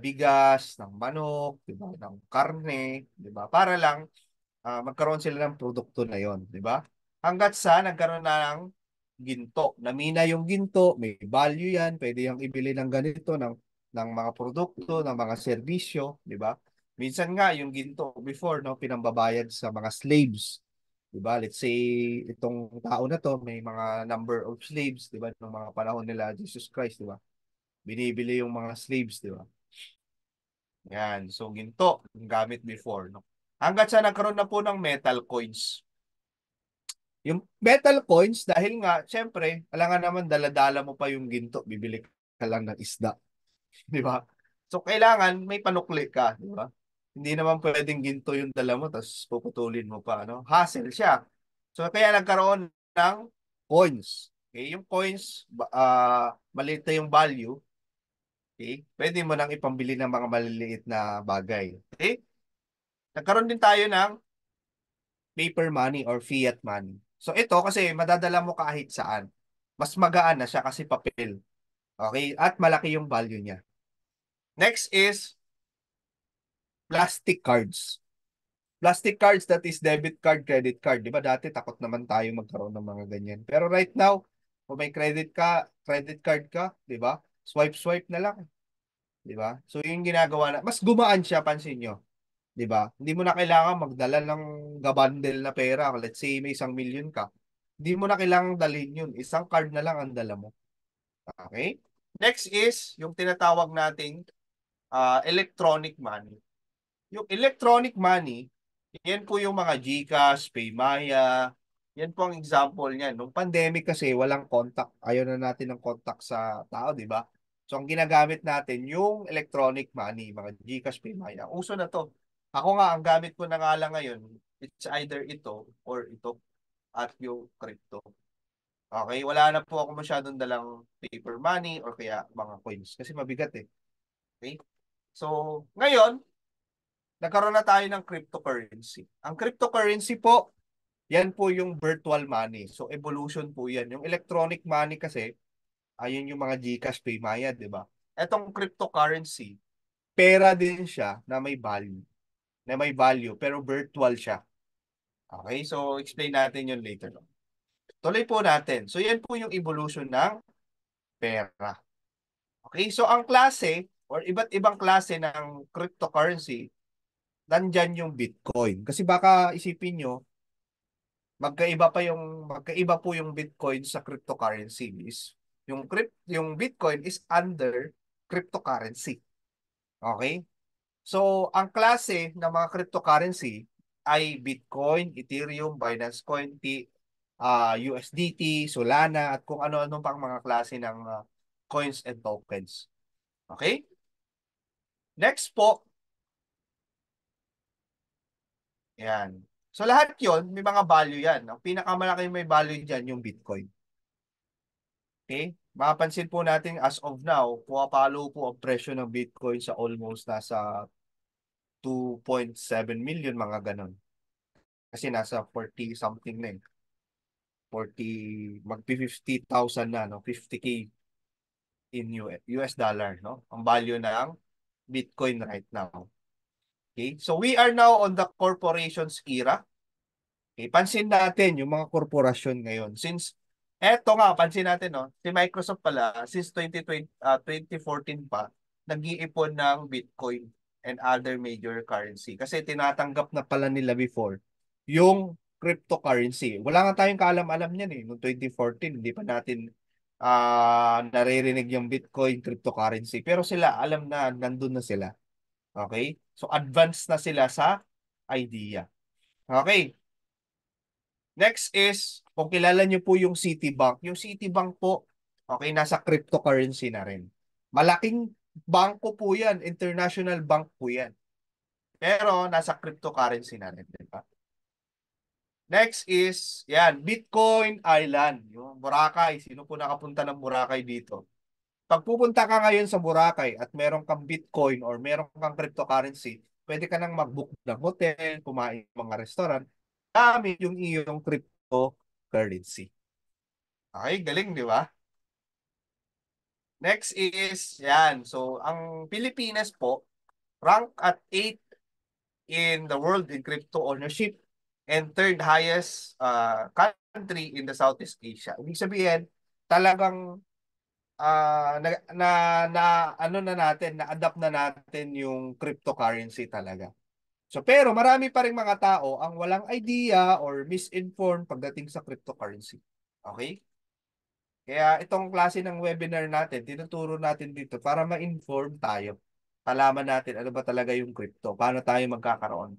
bigas, ng manok, di ba, ng karne, di ba, para lang magkaroon sila ng produkto na yon, di ba? Hanggat sa nagkaroon na ng ginto. Namina yung ginto, may value yan, pwede yung ibili ng ganito, ng mga produkto, ng mga serbisyo, di ba? Minsan nga yung ginto before, no, pinambabayad sa mga slaves. Di ba? Let's say itong tao na to, may mga number of slaves, di ba? Nung mga panahon nila Jesus Christ, di ba? Binibili yung mga slaves, di ba? Yan. So, ginto, yung gamit before, no? Hanggat sa nagkaroon na po ng metal coins. Yung metal coins, dahil nga, syempre, alangan naman, daladala mo pa yung ginto, bibili ka lang ng isda. Di ba? So, kailangan may panukli ka, di ba? Hindi naman pwedeng ginto yung dala mo tapos puputulin mo pa, ano? Hassle siya. So kaya nagkaroon ng coins. Okay, yung coins maliit na yung value, okay? Pwede mo nang ipambili ng mga maliliit na bagay. Okay? Nagkaroon din tayo ng paper money or fiat money. So ito kasi madadala mo kahit saan. Mas magaan na siya kasi papel. Okay? At malaki yung value niya. Next is plastic cards. Plastic cards, that is debit card, credit card. Di ba dati takot naman tayo magkaroon ng mga ganyan. Pero right now, kung may credit card ka, di ba? Swipe na lang, di ba? So yung ginagawa na, mas gumaan siya, pansin nyo, di ba? Hindi mo na kailangan magdala ng gabandel na pera. Let's say may 1 million ka. Hindi mo na kailangan dalhin yun. Isang card na lang ang dala mo. Okay? Next is yung tinatawag nating electronic money. Yung electronic money, yan po yung mga GCash, PayMaya, yan po ang example niyan. Nung pandemic kasi walang contact, ayaw na natin ng contact sa tao, di ba? So ang ginagamit natin yung electronic money, mga GCash, PayMaya. Uso na to. Ako nga, ang gamit ko na nga lang ngayon, it's either ito or ito at yung crypto. Okay, wala na po ako masyadong dalang paper money or kaya mga coins kasi mabigat eh. Okay? So, ngayon, nagkaroon na tayo ng cryptocurrency. Ang cryptocurrency po, yan po yung virtual money. So, evolution po yan. Yung electronic money kasi, ayun yung mga GCash, PayMaya, di ba? Etong cryptocurrency, pera din siya na may value. Na may value, pero virtual siya. Okay, so explain natin yun later. Tuloy po natin. So, yan po yung evolution ng pera. Okay, so ang klase or iba't ibang klase ng cryptocurrency, nandyan yung Bitcoin. Kasi baka isipin nyo, magkaiba po yung Bitcoin sa cryptocurrency is yung Bitcoin is under cryptocurrency. Okay? So, ang klase ng mga cryptocurrency ay Bitcoin, Ethereum, Binance Coin, USDT, Solana, at kung ano-ano pang mga klase ng coins and tokens. Okay? Next po, yan. So lahat yon may mga value yan. Ang pinakamalaki may value dyan yung Bitcoin. Okay? Mapapansin po natin as of now, pumapalo po ang presyo ng Bitcoin sa almost nasa 2.7 million, mga ganon. Kasi nasa 40 something na eh. 40, mag-50,000 na, no? 50K in US dollar, no? Ang value ng Bitcoin right now. Okay? So we are now on the corporations era. Okay, pansin natin yung mga korporasyon ngayon. Since, eto nga, pansin natin, no, si Microsoft pala, since 2014 pa, nag-iipon ng Bitcoin and other major currency. Kasi tinatanggap na pala nila before yung cryptocurrency. Wala nga tayong kaalam-alam niyan eh. Noong 2014, hindi pa natin naririnig yung Bitcoin cryptocurrency. Pero sila, alam na, nandun na sila. Okay? So, advanced na sila sa idea. Okay. Next is, kung kilala nyo po yung Citibank. Yung Citibank po, okay, nasa cryptocurrency na rin. Malaking bangko po yan. International bank po yan. Pero nasa cryptocurrency na rin. Diba? Next is, yan, Bitcoin Island. Yung Boracay. Sino po nakapunta ng Boracay dito? Pag pupunta ka ngayon sa Boracay at meron kang Bitcoin or meron kang cryptocurrency, pwede ka nang mag-book ng hotel, kumain ng mga restaurant, gamit yung iyong cryptocurrency. Okay, galing, di ba? Next is, yan. So, ang Pilipinas po, rank at 8 in the world in crypto ownership and third highest country in the Southeast Asia. Ibig sabihin, talagang ano na natin, na-adapt na natin yung cryptocurrency talaga. So, pero marami pa ring mga tao ang walang idea or misinformed pagdating sa cryptocurrency. Okay? Kaya itong klase ng webinar natin, tinuturo natin dito para ma-inform tayo. Palaman natin ano ba talaga yung crypto, paano tayo magkakaroon.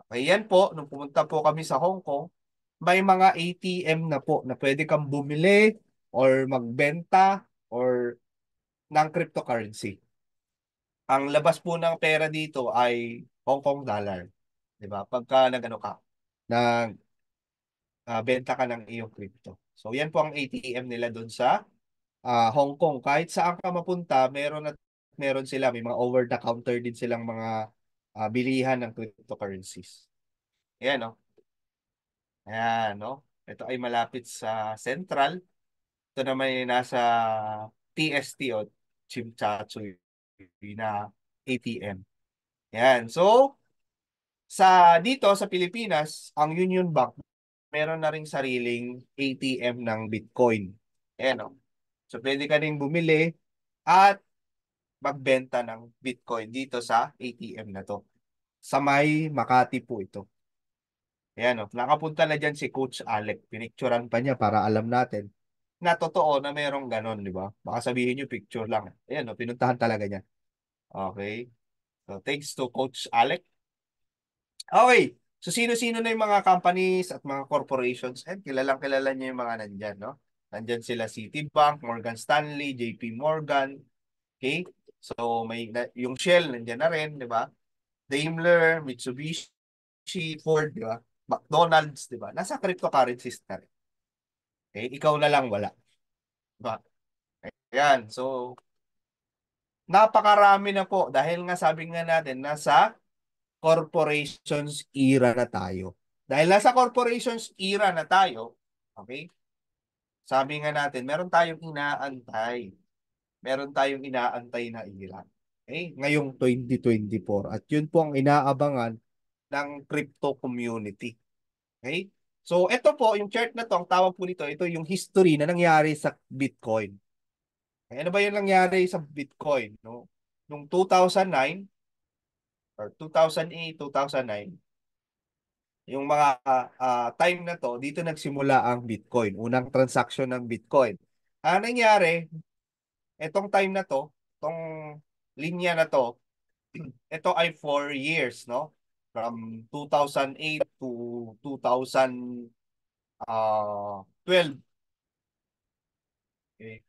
Okay, yan po, nung pumunta po kami sa Hong Kong, may mga ATM na po na pwede kang bumili or magbenta or ng cryptocurrency. Ang labas po ng pera dito ay Hong Kong dollar. 'Di ba? Pagka nagano ka, nag benta ka ng iyong crypto. So yan po ang ATM nila doon sa Hong Kong. Kahit saan ka mapunta, meron sila, may mga over the counter din silang mga bilihan ng cryptocurrencies. Ayan, no? Ayan, no? Ito ay malapit sa Central. Ito naman ay nasa TST o Chimchachoy na ATM. Ayan. So, dito sa Pilipinas, ang Union Bank meron na ring sariling ATM ng Bitcoin. Ayan, no? So, pwede ka rin bumili at magbenta ng Bitcoin dito sa ATM na to. Sa may Makati po ito. Ayan, no? Nakapunta na dyan si Coach Alec. Pinicturean pa niya para alam natin na totoo na merong ganon, di ba? Baka sabihin niyo picture lang. Ayan, no? Pinuntahan talaga niya. Okay. So, thanks to Coach Alec. Okay. So, sino-sino na yung mga companies at mga corporations? And kilalang kilala niyo yung mga nandyan, no? Nandyan sila Citibank, Morgan Stanley, JP Morgan. Okay? So, yung Shell, nandyan na rin, di ba? Daimler, Mitsubishi, Ford, di ba? McDonald's, di ba? Nasa cryptocurrencies na rin. Okay? Ikaw na lang wala. Di ba? Ayan. So, napakarami na po dahil nga sabi nga natin, nasa corporations era na tayo. Dahil nasa corporations era na tayo, okay? Sabi nga natin, meron tayong inaantay na era. Okay? Ngayong 2024. At yun po ang inaabangan ng crypto community. Okay? So, ito po, yung chart na to, ang tawag po nito, ito yung history na nangyari sa Bitcoin. Okay, ano ba yung nangyari sa Bitcoin? No? Noong 2009 or 2008, 2009, yung mga time na to, dito nagsimula ang Bitcoin. Unang transaction ng Bitcoin. Ang nangyari, etong time na to, itong linya na to, ito ay 4 years, no? From 2008 to 2012. Okay.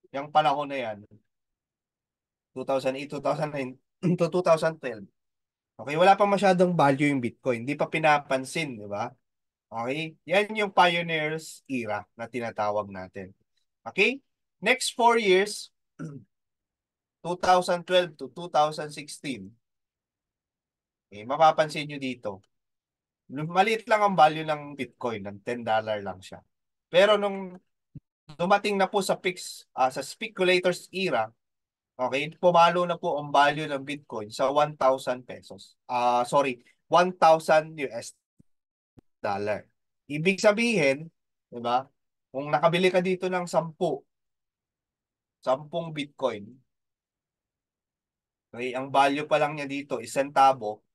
Yung panahon na yan, 2008, 2009 to 2012. Okay, wala pa masyadong value yung Bitcoin. Hindi pa pinapansin, di ba? Okay? Yan yung pioneers era na tinatawag natin. Okay? Next 4 years, 2012 to 2016, mapapansin nyo dito, maliit lang ang value ng Bitcoin, ng $10 lang siya. Pero nung dumating na po sa speculators era, okay, pumalo na po ang value ng Bitcoin sa 1,000 pesos. Sorry, 1,000 US dollar. Ibig sabihin, 'di ba? Kung nakabili ka dito ng 10 Bitcoin, okay, ang value pa lang niya dito is centavo,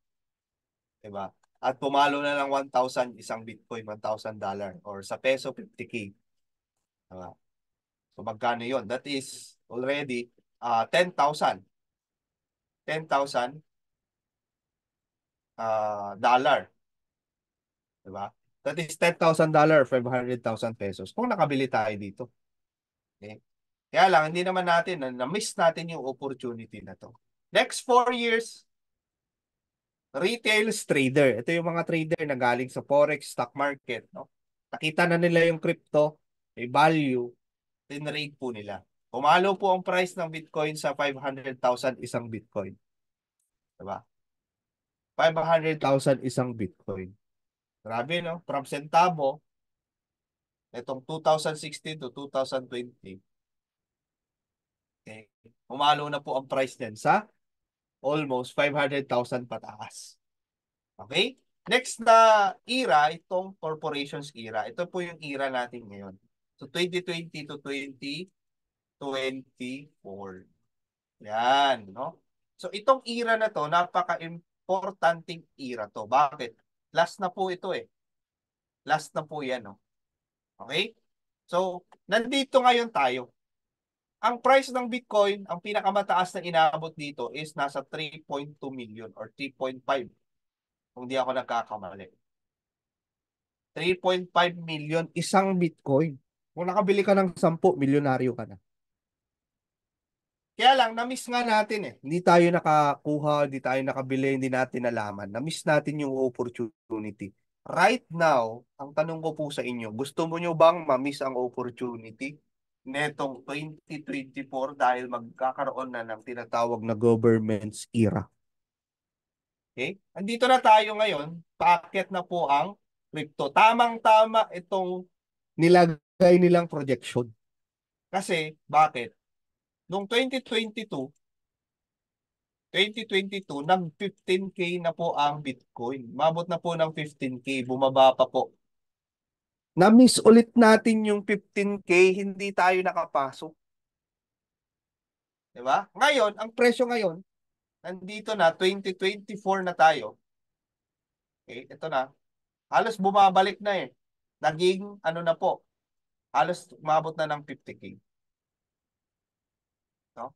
'di ba? At pumalo na ng 1,000 isang Bitcoin, $1,000 or sa peso 50K, 'di ba? So magkano 'yon? That is already 10,000. 10,000 dollar, 'di ba? That is $10,000, 500,000 pesos. Kung nakabili tayo dito. Okay? Kaya lang, hindi naman natin, na-miss natin yung opportunity na to. Next 4 years, retail trader. Ito yung mga trader na galing sa Forex, stock market. No? Nakita na nila yung crypto, may value, tinrade po nila. Pumalo po ang price ng Bitcoin sa 500,000 isang Bitcoin. Diba? 500,000 isang Bitcoin. Grabe, no? From centavo, itong 2016 to 2020, okay, umalo na po ang price niyan sa almost 500,000 pataas. Okay? Next na era, itong corporations era. Ito po yung era natin ngayon. So 2020 to 2024. Yan, no? So itong era na to, napaka-importanting era to. Bakit? Last na po ito eh. Last na po yan, no? Okay? So, nandito ngayon tayo. Ang price ng Bitcoin, ang pinakamataas na inabot dito is nasa 3.2 million or 3.5 kung di ako nagkakamali. 3.5 million isang Bitcoin. Kung nakabili ka ng 10, milyonaryo ka na. Kaya lang, na-miss nga natin eh. Hindi tayo nakakuha, hindi tayo nakabili, hindi natin nalaman. Na-miss natin yung opportunity. Right now, ang tanong ko po sa inyo, gusto mo nyo bang ma-miss ang opportunity netong 2024 dahil magkakaroon na ng tinatawag na government's era? Okay? Andito na tayo ngayon, paakyat na po ang crypto. Tamang-tama itong nilagay nilang projection. Kasi, bakit? Noong 2022, nag 15K na po ang Bitcoin. Mabot na po ng 15K, bumaba pa po. Na-miss ulit natin yung 15K, hindi tayo nakapasok. Di ba? Ngayon, ang presyo ngayon, nandito na, 2024 na tayo. Okay, ito na. Halos bumabalik na eh. Naging, ano na po, halos umabot na ng 50K. No?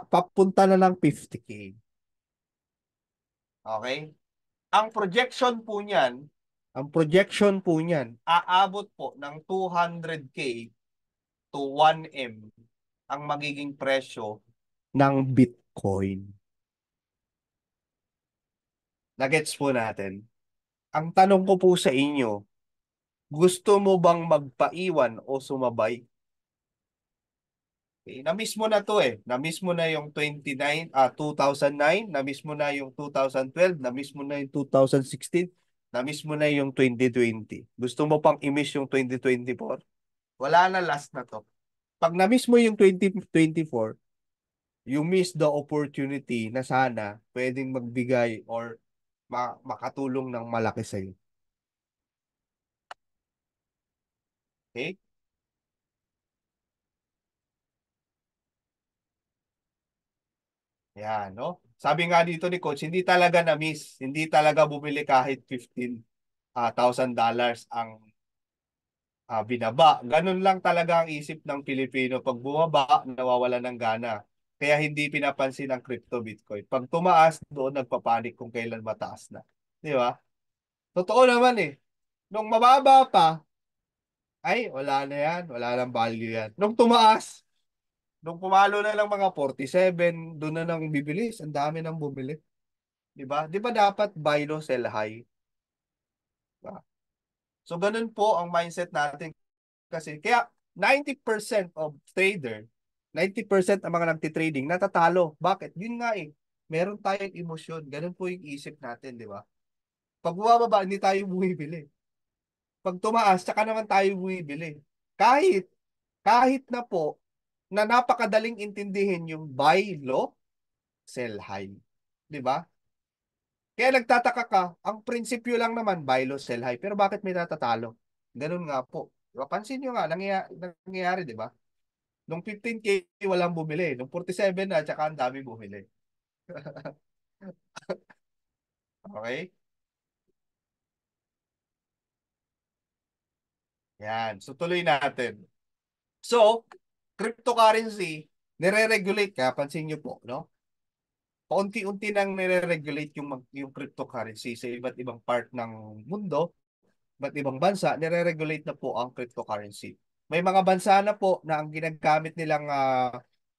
Papunta na ng 50K. Okay? Ang projection po niyan, aabot po ng 200K to 1M ang magiging presyo ng Bitcoin. Nagets po natin. Ang tanong ko po sa inyo, gusto mo bang magpaiwan o sumabay? Okay, na-miss mo na to eh. Na-miss mo na yung 2009, na-miss mo na yung 2012, na-miss mo na yung 2016, na-miss mo na yung 2020. Gusto mo pang i-miss yung 2024? Wala na, last na to. Pag na-miss mo yung 2024, you miss the opportunity na sana pwedeng magbigay or makatulong ng malaki sa'yo. Okay? Yan, no? Sabi nga dito ni Coach, hindi talaga na-miss. Hindi talaga bumili kahit $15,000 ang binaba. Ganun lang talaga ang isip ng Pilipino. Pag bumaba, nawawala ng gana. Kaya hindi pinapansin ang crypto Bitcoin. Pag tumaas, doon nagpapanik kung kailan mataas na. Di ba? Totoo naman eh. Nung mababa pa, ay, wala na yan. Wala nang value yan. Nung tumaas, nung pumalo na lang mga 47, doon na nang bibilis. Ang dami nang bumili. Di ba? Di ba dapat buy low, sell high? Diba? So, ganun po ang mindset natin. Kasi, kaya 90% of trader, 90% ang mga nagtitrading, natatalo. Bakit? Yun nga eh. Meron tayong emosyon. Ganun po yung isip natin, di ba? Pag bumababa, hindi tayo bumibili. Pag tumaas, tsaka naman tayo bumibili. Kahit, kahit na po, na napakadaling intindihin yung buy low, sell high. Di ba? Kaya nagtataka ka, ang prinsipyo lang naman, buy low, sell high. Pero bakit may natatalo? Ganun nga po. Diba? Pansin nyo nga, nangyayari, di ba? Nung 15K, walang bumili. Nung 47 na, tsaka ang dami bumili. Okay? Yan. So, tuloy natin. So, cryptocurrency, nire-regulate ka, pansin nyo po, no? Paunti-unti nang nire-regulate yung cryptocurrency sa iba't ibang part ng mundo, iba't ibang bansa, nire-regulate na po ang cryptocurrency. May mga bansa na po na ang ginagamit nilang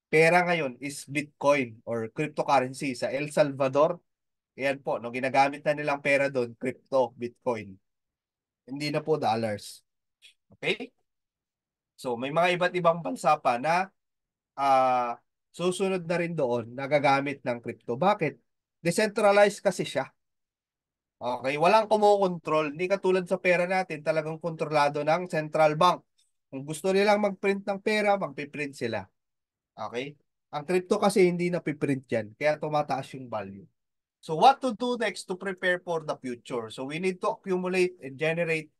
pera ngayon is Bitcoin or cryptocurrency. Sa El Salvador, ayan po, no, ginagamit na nilang pera doon, crypto, Bitcoin. Hindi na po dollars. Okay? So, may mga iba't ibang bansa pa na ah, susunod na rin doon na gagamit ng crypto. Bakit? Decentralized kasi siya. Okay? Walang kumokontrol. Hindi katulad sa pera natin, talagang kontrolado ng central bank. Kung gusto nilang mag-print ng pera, mag-print sila. Okay? Ang crypto kasi hindi na piprint yan. Kaya tumataas yung value. So what to do next to prepare for the future? So we need to accumulate and generate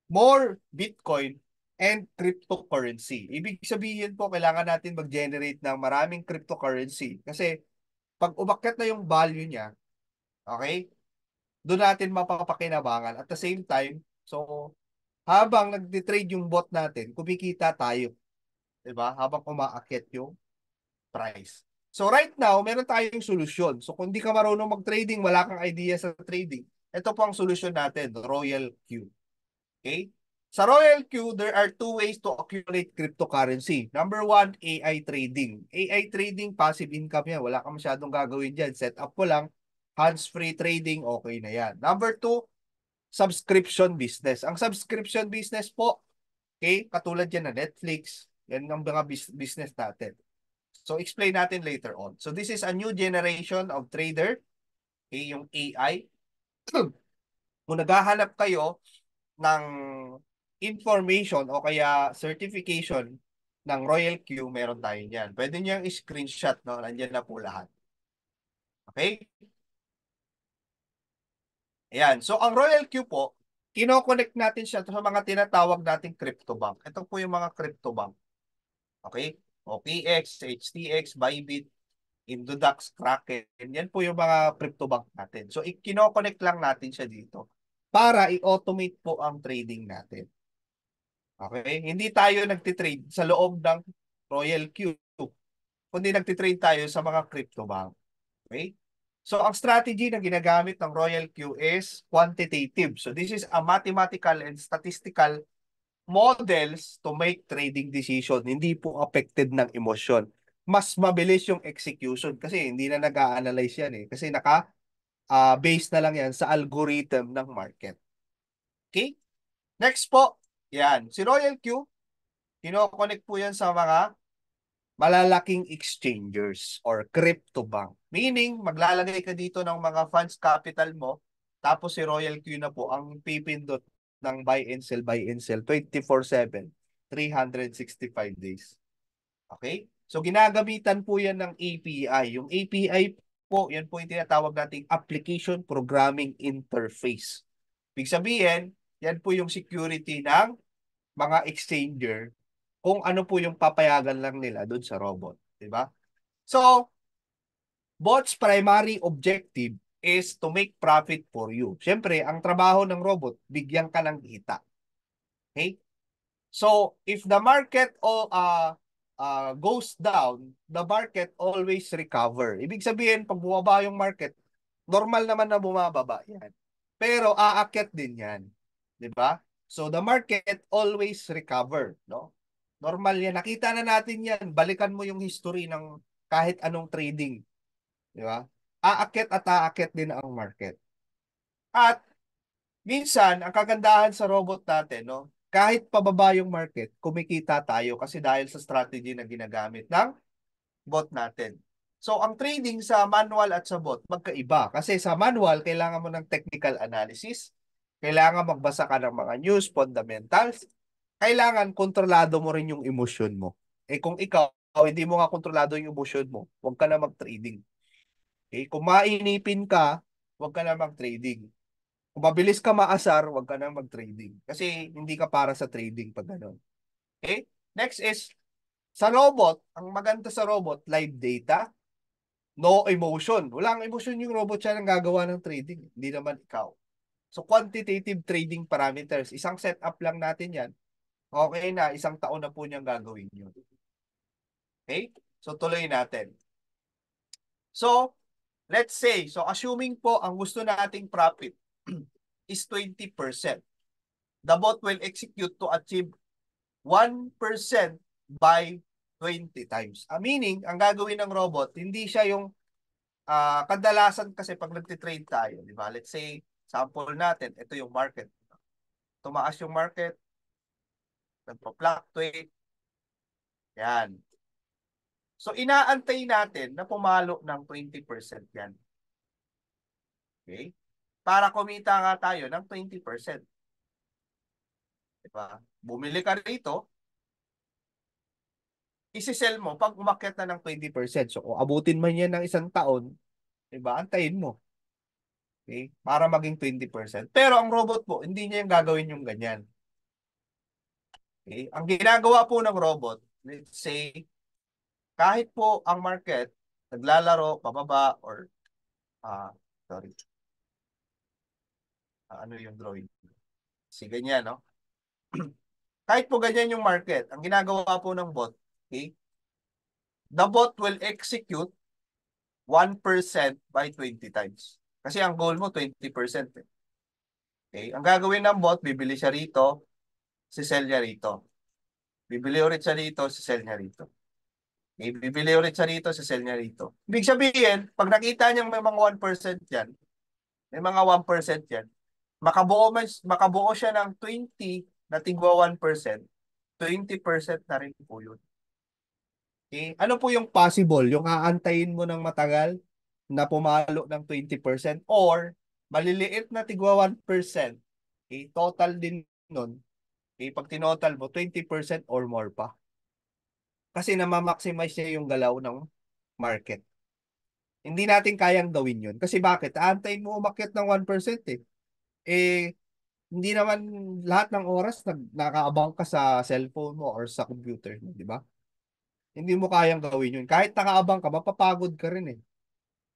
more Bitcoin and cryptocurrency. Ibig sabihin po, kailangan natin mag-generate ng maraming cryptocurrency. Kasi pag umakyat na yung value niya, okay, doon natin mapapakinabangan. At the same time, so habang nag-trade yung bot natin, kumikita tayo. Diba? Habang umaakyat yung price. So right now, meron tayong solusyon. So kung di ka marunong mag-trading, wala kang idea sa trading, ito po ang solusyon natin, Royal Q. Okay? Sa Royal Q, there are two ways to accumulate cryptocurrency. Number one, AI trading. AI trading, passive income yan. Wala ka masyadong gagawin dyan. Set up ko lang, hands-free trading, okay na yan. Number two, subscription business. Ang subscription business po, okay, katulad yan na Netflix, yan ang mga business natin. So, explain natin later on. So, this is a new generation of trader, okay, yung AI. Kung naghahanap kayo ng information o kaya certification ng Royal Q, meron tayo niyan. Pwede niyang screenshot, no? Nandiyan na po lahat. Okay? Ayan. So, ang Royal Q po, kinoconnect natin siya sa mga tinatawag nating crypto bank. Ito po yung mga crypto bank. Okay? OKX, HTX, Bybit, Indodax, Kraken. Yan po yung mga crypto bank natin. So, kinoconnect lang natin siya dito para i-automate po ang trading natin. Okay? Hindi tayo nagtitrade sa loob ng Royal Q, kundi nagtitrade tayo sa mga crypto bank. Okay? So, ang strategy na ginagamit ng Royal Q is quantitative. So, this is a mathematical and statistical models to make trading decision. Hindi po affected ng emosyon. Mas mabilis yung execution kasi hindi na nag-a-analyze yan eh. Kasi base na lang yan sa algorithm ng market. Okay? Next po, yan. Si Royal Q, kinoconnect po yan sa mga malalaking exchangers or crypto bank. Meaning, maglalagay ka dito ng mga funds capital mo, tapos si Royal Q na po ang pipindot ng buy and sell 24/7, 365 days. Okay? So, ginagamitan po yan ng API. Yung API po, yan po yung tinatawag nating Application Programming Interface. Ibig sabihin, yan po yung security ng mga exchanger kung ano po yung papayagan lang nila doon sa robot. Diba? So, bot's primary objective is to make profit for you. Siyempre, ang trabaho ng robot, bigyan ka ng kita. Okay? So, if the market goes down, the market always recover. Ibig sabihin, pag bumaba yung market, normal naman na bumababa yan. Pero aakyat din yan. 'Di ba? So, the market always recover. No? Normal yan. Nakita na natin yan. Balikan mo yung history ng kahit anong trading. 'Di ba? Aakyat at aakyat din ang market. At minsan, ang kagandahan sa robot natin, no, kahit pababa yung market, kumikita tayo kasi dahil sa strategy na ginagamit ng bot natin. So, ang trading sa manual at sa bot, magkaiba. Kasi sa manual, kailangan mo ng technical analysis, kailangan magbasa ka ng mga news, fundamentals, kailangan kontrolado mo rin yung emosyon mo. Eh kung ikaw, hindi mo nga kontrolado yung emosyon mo, huwag ka na mag-trading. Okay? Kung mainipin ka, huwag ka na mag-trading. Kung mabilis ka maasar, huwag ka na mag-trading. Kasi hindi ka para sa trading pag gano'n. Okay? Next is, sa robot, ang maganda sa robot, live data, no emotion. Walang emotion yung robot, siya nang gagawa ng trading. Hindi naman ikaw. So, quantitative trading parameters, isang setup lang natin yan. Okay na, isang taon na po niyang gagawin yun. Okay? So, tuloy natin. So, let's say, so assuming po ang gusto nating profit is 20%. The bot will execute to achieve 1% by 20 times. Meaning, ang gagawin ng robot, hindi siya yung kadalasan kasi pag nagtitrade tayo, di ba? Let's say, sample natin, ito yung market. Tumaas yung market, nagpa-fluctuate, yan. So, inaantay natin na pumalo ng 20% yan. Okay? Para kumita nga tayo ng 20%. Diba? Bumili ka rito, isi-sell mo pag umakyat na ng 20%. So, kung abutin man yan ng isang taon, diba? Antayin mo. Okay? Para maging 20%. Pero ang robot po, hindi niya yung gagawin yung ganyan. Okay? Ang ginagawa po ng robot, let's say, kahit po ang market, naglalaro, pababa, or, sorry, ano yung drawing? Si ganyan, no? Kahit po ganyan yung market, ang ginagawa po ng bot, okay? The bot will execute 1% by 20 times. Kasi ang goal mo, 20%. Eh. Okay? Ang gagawin ng bot, bibili siya rito, si-sell niya rito. Bibili ulit siya rito, si-sell niya rito. Okay, bibili ulit siya rito, si-sell niya rito. Ibig sabihin, pag nakita niya may mga 1% yan, may mga 1% yan, makabuo siya ng 20 na tigwa 1%, 20% na rin po yun. Okay? Ano po yung possible? Yung aantayin mo ng matagal na pumalo ng 20% or maliliit na tigwa 1%. Okay? Total din nun. Okay? Pag tinotal mo, 20% or more pa. Kasi na-maximize niya yung galaw ng market. Hindi natin kayang gawin yun. Kasi bakit? Aantayin mo umakyat ng 1% eh. Eh, hindi naman lahat ng oras nakaabang ka sa cellphone mo or sa computer mo, di ba? Hindi mo kayang gawin yun. Kahit nakaabang ka, mapapagod ka rin eh.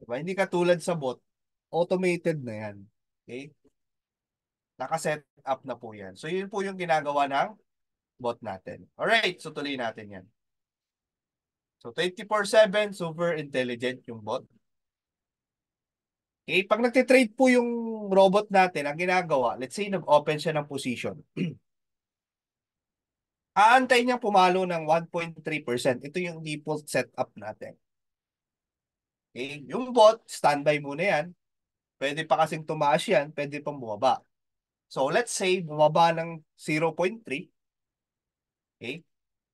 Diba? Hindi ka tulad sa bot, automated na yan. Okay? Nakaset up na po yan. So, yun po yung ginagawa ng bot natin. Alright, so tuloy natin yan. So, 24/7, super intelligent yung bot. Okay, pag nagtitrade po yung robot natin, ang ginagawa, let's say nag-open siya ng position. Aantay niyang pumalo ng 1.3%. Ito yung default setup natin. Okay, yung bot, standby muna yan. Pwede pa kasing tumaas yan, pwede pang bumaba. So, let's say, bumaba ng 0.3. Okay?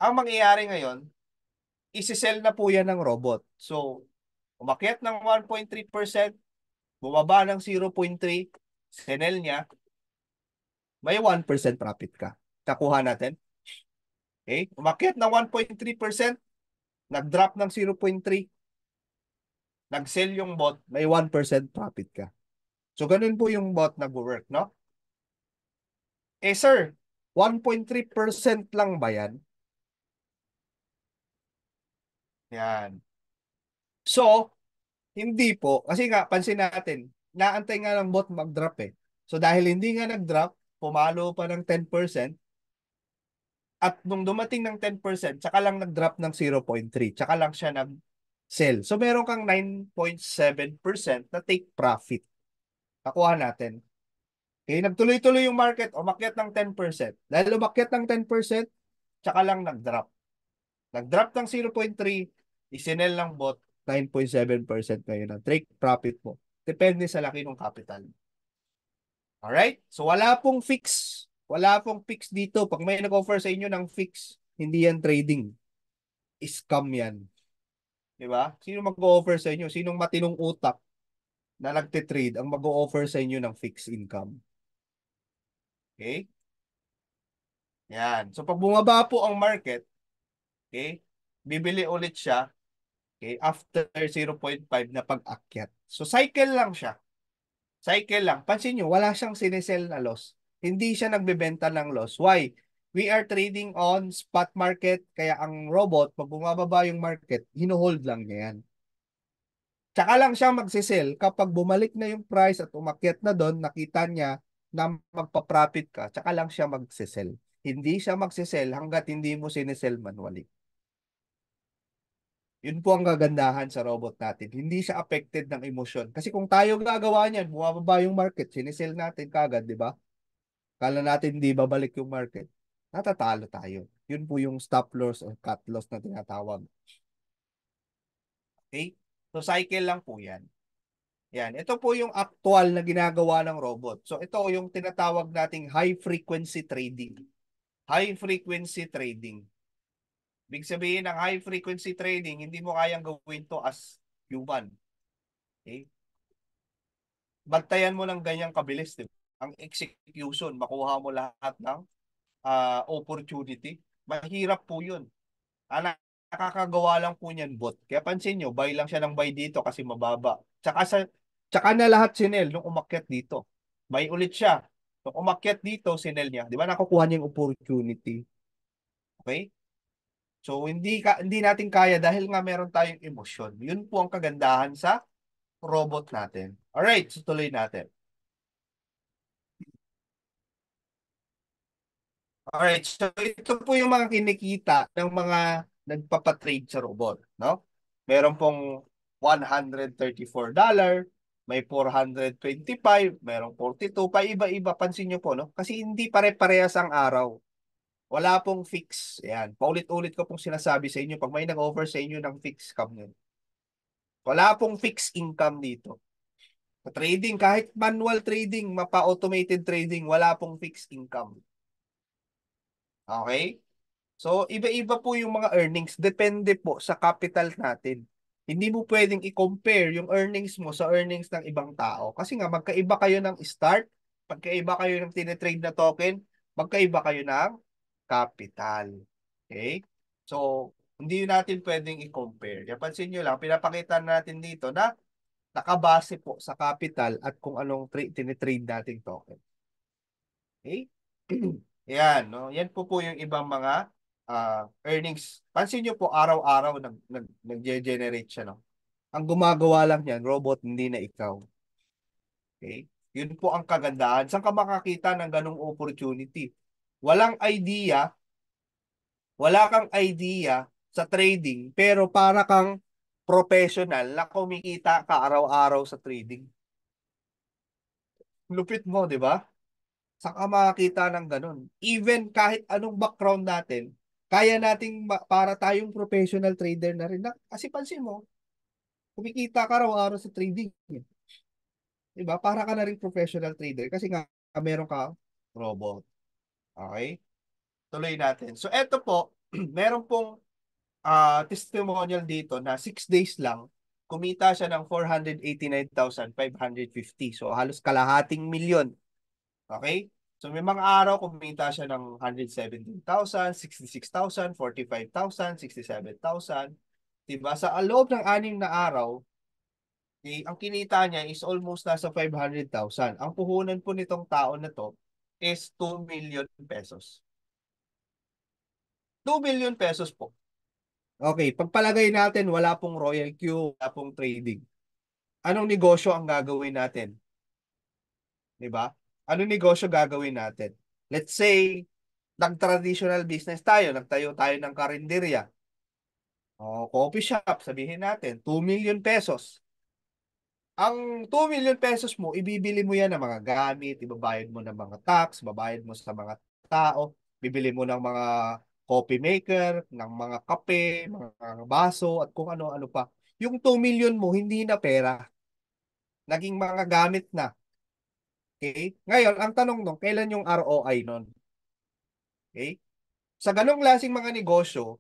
Ang mangyayari ngayon, isi-sell na po yan ng robot. So, umakyat ng 1.3%, bumaba ng 0.3, sinel niya, may 1% profit ka. Kakuha natin. Okay? Umakyat ng 1.3%, nag-drop ng 0.3, nag-sell yung bot, may 1% profit ka. So, ganun po yung bot nag-work, no? Eh, sir, 1.3% lang ba yan? Yan. So, hindi po. Kasi nga, pansin natin, naantay nga ng bot mag-drop eh. So, dahil hindi nga nag-drop, pumalo pa ng 10%, at nung dumating ng 10%, tsaka lang nag-drop ng 0.3, tsaka lang siya nag-sell. So, meron kang 9.7% na take profit. Nakuha natin. Okay, nagtuloy-tuloy yung market, umakyat ng 10%. Dahil umakyat ng 10%, tsaka lang nag-drop. Nag-drop ng 0.3, isinel ng bot, 9.7% ngayon ang take profit mo. Depende sa laki ng capital. Alright? So wala pong fix. Wala pong fix dito. Pag may nag-offer sa inyo ng fix, hindi yan trading. Scam yan. Diba? Sino mag-offer sa inyo? Sinong matinong utak na nagtitrade ang mag-offer sa inyo ng fixed income? Okay? Yan. So pag bumaba po ang market, okay, bibili ulit siya, okay, after 0.5 na pag-akyat. So cycle lang siya. Cycle lang. Pansin nyo, wala siyang sinesell na loss. Hindi siya nagbebenta ng loss. Why? We are trading on spot market, kaya ang robot, pag bumababa yung market, hinuhold lang niya yan. Tsaka lang siya magsisell kapag bumalik na yung price at umakyat na doon, nakita niya na magpa-profit ka, tsaka lang siya magsisell. Hindi siya magsisell hanggat hindi mo sinesell manually. Yun po ang kagandahan sa robot natin. Hindi siya affected ng emosyon. Kasi kung tayo gagawa niyan, bumababa yung market, sinesell natin kagad, di ba? Kala natin hindi babalik yung market. Natatalo tayo. Yun po yung stop loss or cut loss na tinatawag. Okay? So cycle lang po yan. Yan. Ito po yung actual na ginagawa ng robot. So ito yung tinatawag nating high frequency trading. High frequency trading. Big sabihin ng high frequency trading, hindi mo kayang gawin to as human. Okay? Bantayan mo ng ganyang kabilis, diba? Ang execution, makuha mo lahat ng opportunity. Mahirap po yun. Nakakagawa lang po niyan bot. Kaya pansin nyo, buy lang siya ng buy dito kasi mababa. Tsaka na lahat sinel nung umakyat dito. Buy ulit siya. Nung umakyat dito, sinel niya. Di ba nakukuha niya yung opportunity? Okay? So, hindi natin kaya dahil nga meron tayong emosyon. Yun po ang kagandahan sa robot natin. Alright, so tuloy natin. Alright, so ito po yung mga kinikita ng mga nagpapatrade sa robot, no? Meron pong $134, may 425, merong 42, pa iba-iba, pansin nyo po, no? Kasi hindi pare-parehas ang araw. Wala pong fix. Yan. Paulit-ulit ko pong sinasabi sa inyo pag may nag-offer sa inyo ng fixed income yun. Wala pong fixed income dito. Sa trading, kahit manual trading, mapa-automated trading, wala pong fixed income. Okay? So, iba-iba po yung mga earnings. Depende po sa capital natin. Hindi mo pwedeng i-compare yung earnings mo sa earnings ng ibang tao. Kasi nga, magkaiba kayo ng start, magkaiba kayo ng tinitrade na token, magkaiba kayo ng capital. Okay? So, hindi natin pwedeng i-compare. Kaya pansin nyo lang, pinapakita natin dito na nakabase po sa capital at kung anong tinitrade nating token. Okay? Yan, no? Yan po yung ibang mga earnings. Pansin nyo po, araw-araw nag-generate siya, no? Ang gumagawa lang yan, robot, hindi na ikaw. Okay? Yun po ang kagandahan. Saan ka makakita ng ganong opportunity? Walang idea, wala kang idea sa trading, pero para kang professional na kumikita ka araw-araw sa trading. Lupit mo, di ba? Saan ka makakita ng ganun? Even kahit anong background natin, kaya nating para tayong professional trader na rin. Kasi pansin mo, kumikita ka araw-araw sa trading. Diba? Para ka na rin professional trader kasi nga meron ka robot. Okay? Tuloy natin. So, eto po, meron pong testimonial dito na 6 days lang, kumita siya ng 489,550. So, halos kalahating milyon. Okay? So may mga araw kumita siya ng 117,000, 66,000, 45,000, 67,000. Diba? Sa loob ng 6 na araw, ang kinita niya is almost nasa 500,000. Ang puhunan po nitong tao na to is 2 million pesos. 2 million pesos po. Okay, pagpalagay natin wala pong Royal Q, wala pong trading. Anong negosyo ang gagawin natin? 'Di ba? Anong negosyo gagawin natin? Let's say nag-traditional business tayo, nagtayo tayo ng karinderya o coffee shop, sabihin natin, 2 million pesos. Ang 2 million pesos mo, ibibili mo yan ng mga gamit, ibabayad mo ng mga tax, babayad mo sa mga tao, bibili mo ng mga coffee maker, ng mga kape, mga baso, at kung ano-ano pa. Yung 2 million mo, hindi na pera. Naging mga gamit na. Okay? Ngayon, ang tanong nung, kailan yung ROI nun? Okay? Sa ganong klaseng mga negosyo,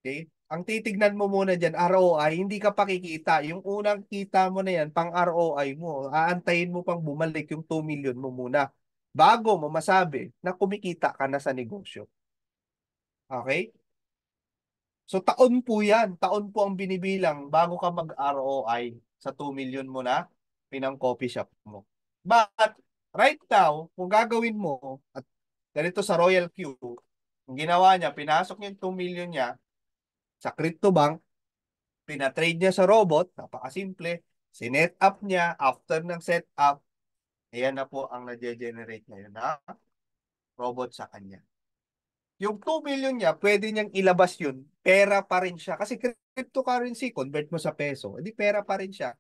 okay, ang titignan mo muna dyan, ROI, hindi ka pakikita. Yung unang kita mo na yan, pang ROI mo, aantayin mo pang bumalik yung 2 million mo muna bago mo masabi na kumikita ka na sa negosyo. Okay? So taon po yan. Taon po ang binibilang bago ka mag-ROI sa 2 million mo na pinang coffee shop mo. But right now, kung gagawin mo, at ganito sa Royal Q, ang ginawa niya, pinasok niya yung 2 million niya sa crypto bank, pinatrade niya sa robot, napakasimple, sinet up niya, after ng set up, ayan na po ang na-generate ngayon na robot sa kanya. Yung 2 million niya, pwede niyang ilabas yun, pera pa rin siya. Kasi cryptocurrency, convert mo sa peso, edi pera pa rin siya.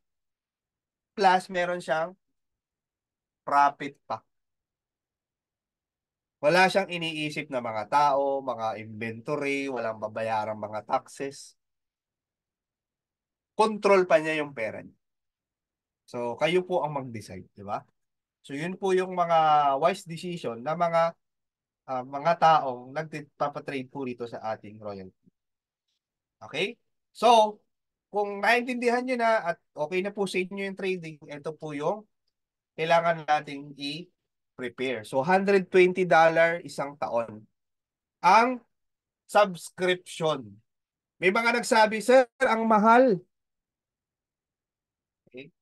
Plus, meron siyang profit pa. Wala siyang iniisip na mga tao, mga inventory, walang babayarang mga taxes. Control pa niya yung pera niya. So, kayo po ang mag-decide, di ba? So, yun po yung mga wise decision na mga taong nagpapatrade po rito sa ating royalty. Okay? So, kung naintindihan nyo na at okay na po sa inyo yung trading, ito po yung kailangan nating i-prepare. So, $120 isang taon. Ang subscription. May mga nagsabi, sir, ang mahal. Okay?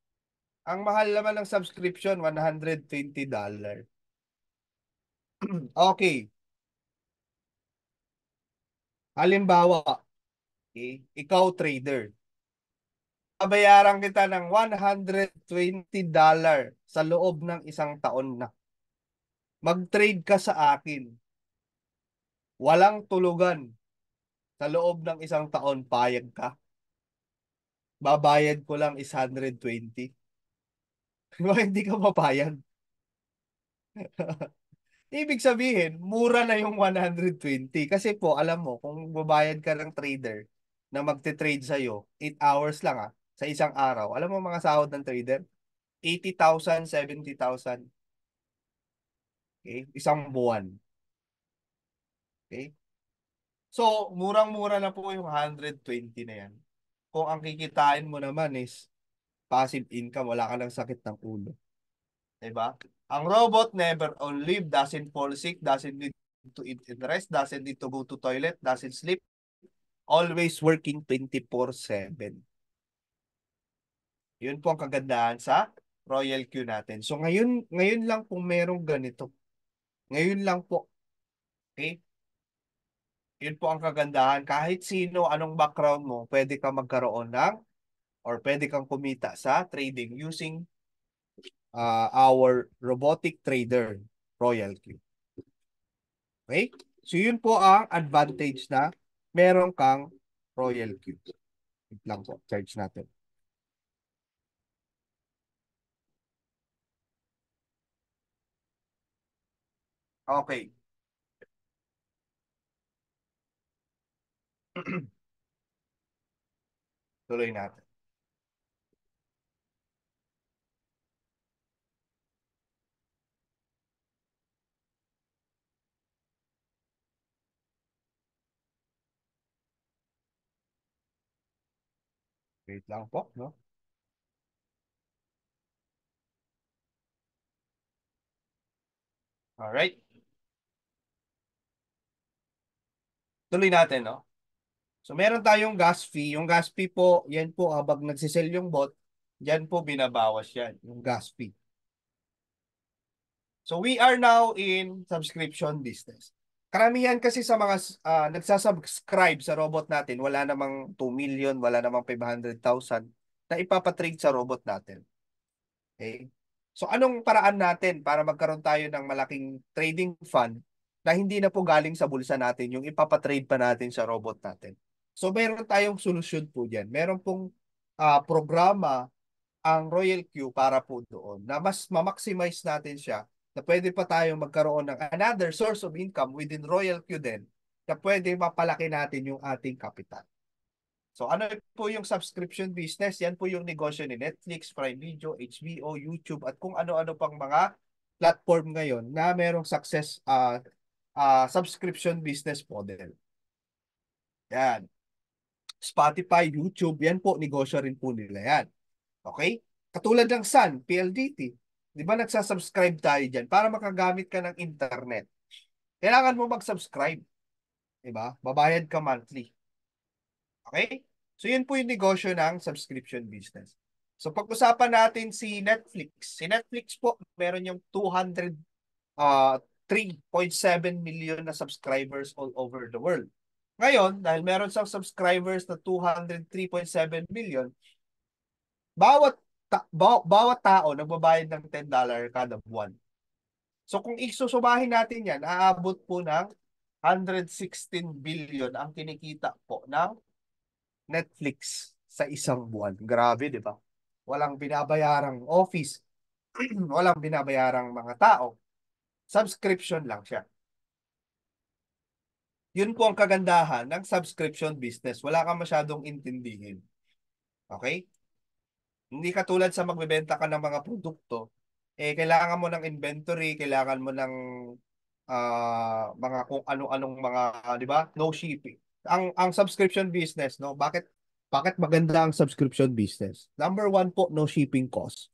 Ang mahal naman ng subscription, $120. Okay. Halimbawa, okay, ikaw trader. Babayaran kita ng $120 sa loob ng isang taon na. Mag-trade ka sa akin. Walang tulugan. Sa loob ng isang taon, payag ka. Babayad ko lang is 120. Diba hindi ka mapayag? Ibig sabihin, mura na yung 120. Kasi po, alam mo, kung babayad ka ng trader na magte-trade sa'yo, 8 hours lang sa isang araw. Alam mo mga sahod ng trader? 80,000, 70,000. Okay? Isang buwan. Okay? So, murang-mura na po yung 120 na yan. Kung ang kikitain mo naman is passive income, wala ka ng sakit ng ulo. Diba? Ang robot never on leave, doesn't fall sick, doesn't need to eat and rest, doesn't need to go to toilet, doesn't sleep, always working 24/7. Yun po ang kagandahan sa Royal Q natin. So ngayon lang po merong ganito. Ngayon lang po, okay? Yun po ang kagandahan. Kahit sino, anong background mo, pwede ka magkaroon ng or pwede kang kumita sa trading using our robotic trader, Royal Q. Okay? So yun po ang advantage na meron kang Royal Q. Wait lang po, charge natin. Okay. Tuloy natin. Wait lang po, no? Alright. Tuloy natin, no? So meron tayong gas fee. Yung gas fee po, yan po habang nagsisell yung bot, yan po binabawas yan, yung gas fee. So we are now in subscription business. Karamihan kasi sa mga nagsasubscribe sa robot natin, wala namang 2 million, wala namang 500,000 na ipapatrade sa robot natin. Okay? So anong paraan natin para magkaroon tayo ng malaking trading fund na hindi na po galing sa bulsa natin yung ipapatrade pa natin sa robot natin? So meron tayong solusyon po diyan. Meron pong programa ang Royal Q para po doon na mas ma-maximize natin siya na pwede pa tayong magkaroon ng another source of income within Royal Q din na pwede mapalaki natin yung ating kapital. So ano po yung subscription business? Yan po yung negosyo ni Netflix, Prime Video, HBO, YouTube at kung ano-ano pang mga platform ngayon na merong success subscription business model. Yan. Spotify, YouTube, yan po, negosyo rin po nila yan. Okay? Katulad ng Sun, PLDT. Di ba nagsasubscribe tayo dyan para makagamit ka ng internet? Kailangan mo mag-subscribe. Di ba? Babayad ka monthly. Okay? So yun po yung negosyo ng subscription business. So pag-usapan natin si Netflix. Si Netflix po, meron yung 3.7 million na subscribers all over the world. Ngayon, dahil meron siyang subscribers na 203.7 million, bawat tao nagbabayad ng $10 kada buwan. So kung isusubahin natin yan, aabot po ng 116 billion ang kinikita po ng Netflix sa isang buwan. Grabe, di ba? Walang binabayarang office, walang binabayarang mga tao. Subscription lang siya. Yun po ang kagandahan ng subscription business. Wala kang masyadong intindihin. Okay? Hindi katulad sa magbebenta ka ng mga produkto, kailangan mo ng inventory, kailangan mo ng mga kung ano-anong mga, di ba? No shipping. Ang subscription business, no? Bakit maganda ang subscription business? Number one po, no shipping cost.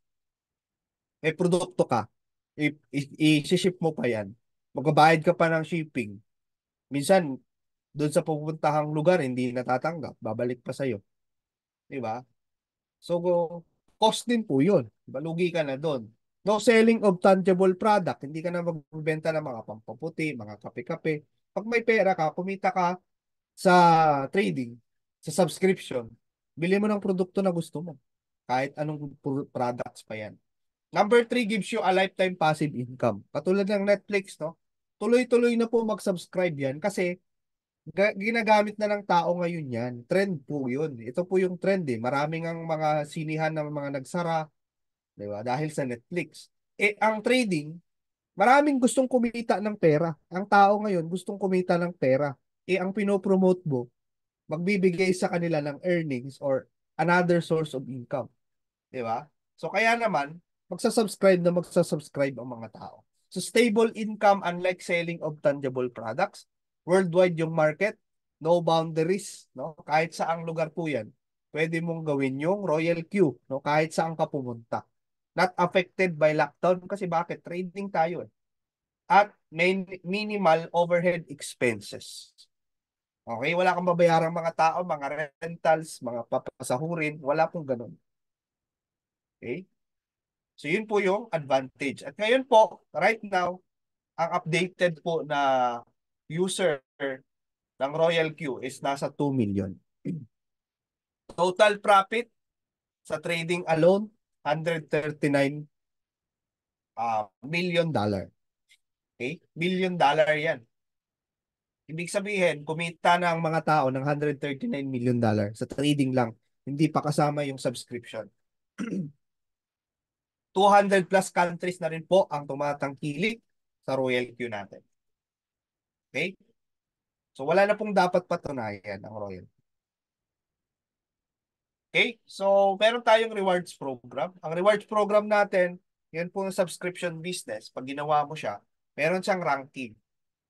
May produkto ka, i-ship mo pa yan. Magbabayad ka pa ng shipping. Minsan, doon sa pupuntahang lugar, hindi natatanggap. Babalik pa sa'yo. Di ba? So, cost din po yun. Diba? Lugi ka na doon. No selling of tangible product. Hindi ka na magbenta ng mga pampaputi, mga kape-kape. Pag may pera ka, kumita ka sa trading, sa subscription, bili mo ng produkto na gusto mo. Kahit anong products pa yan. Number three gives you a lifetime passive income. Katulad ng Netflix, no? Tuloy-tuloy na po mag-subscribe yan kasi ginagamit na ng tao ngayon yan. Trend po yun. Ito po yung trend eh. Maraming ang mga sinihan ng mga nagsara, di ba? Dahil sa Netflix. Ang trading, Maraming gustong kumita ng pera. Ang tao ngayon gustong kumita ng pera. Ang pinopromote mo, magbibigay sa kanila ng earnings or another source of income. Di ba? So kaya naman, magsasubscribe ang mga tao. So stable income unlike selling of tangible products. Worldwide yung market, no boundaries, no? Kahit saang lugar po 'yan. Pwede mong gawin yung Royal Queue, no? Kahit saan ka pumunta. Not affected by lockdown kasi bakit? Trading tayo eh. At minimal overhead expenses. Okay, wala kang babayarang mga tao, mga rentals, mga papasahurin, wala pong ganun. Okay? So yun po yung advantage. At ngayon po, right now, ang updated po na user ng Royal Q is nasa 2 million. Total profit sa trading alone, 139 million dollar. Okay? Million dollar yan. Ibig sabihin, kumita na ang mga tao ng 139 million dollar sa trading lang. Hindi pa kasama yung subscription. 200 plus countries na rin po ang tumatangkilik sa Royal Q natin. Okay? So wala na pong dapat patunayan ang Royal. Okay? So meron tayong rewards program. Ang rewards program natin, yan po yung subscription business. Pag ginawa mo siya, meron siyang ranking.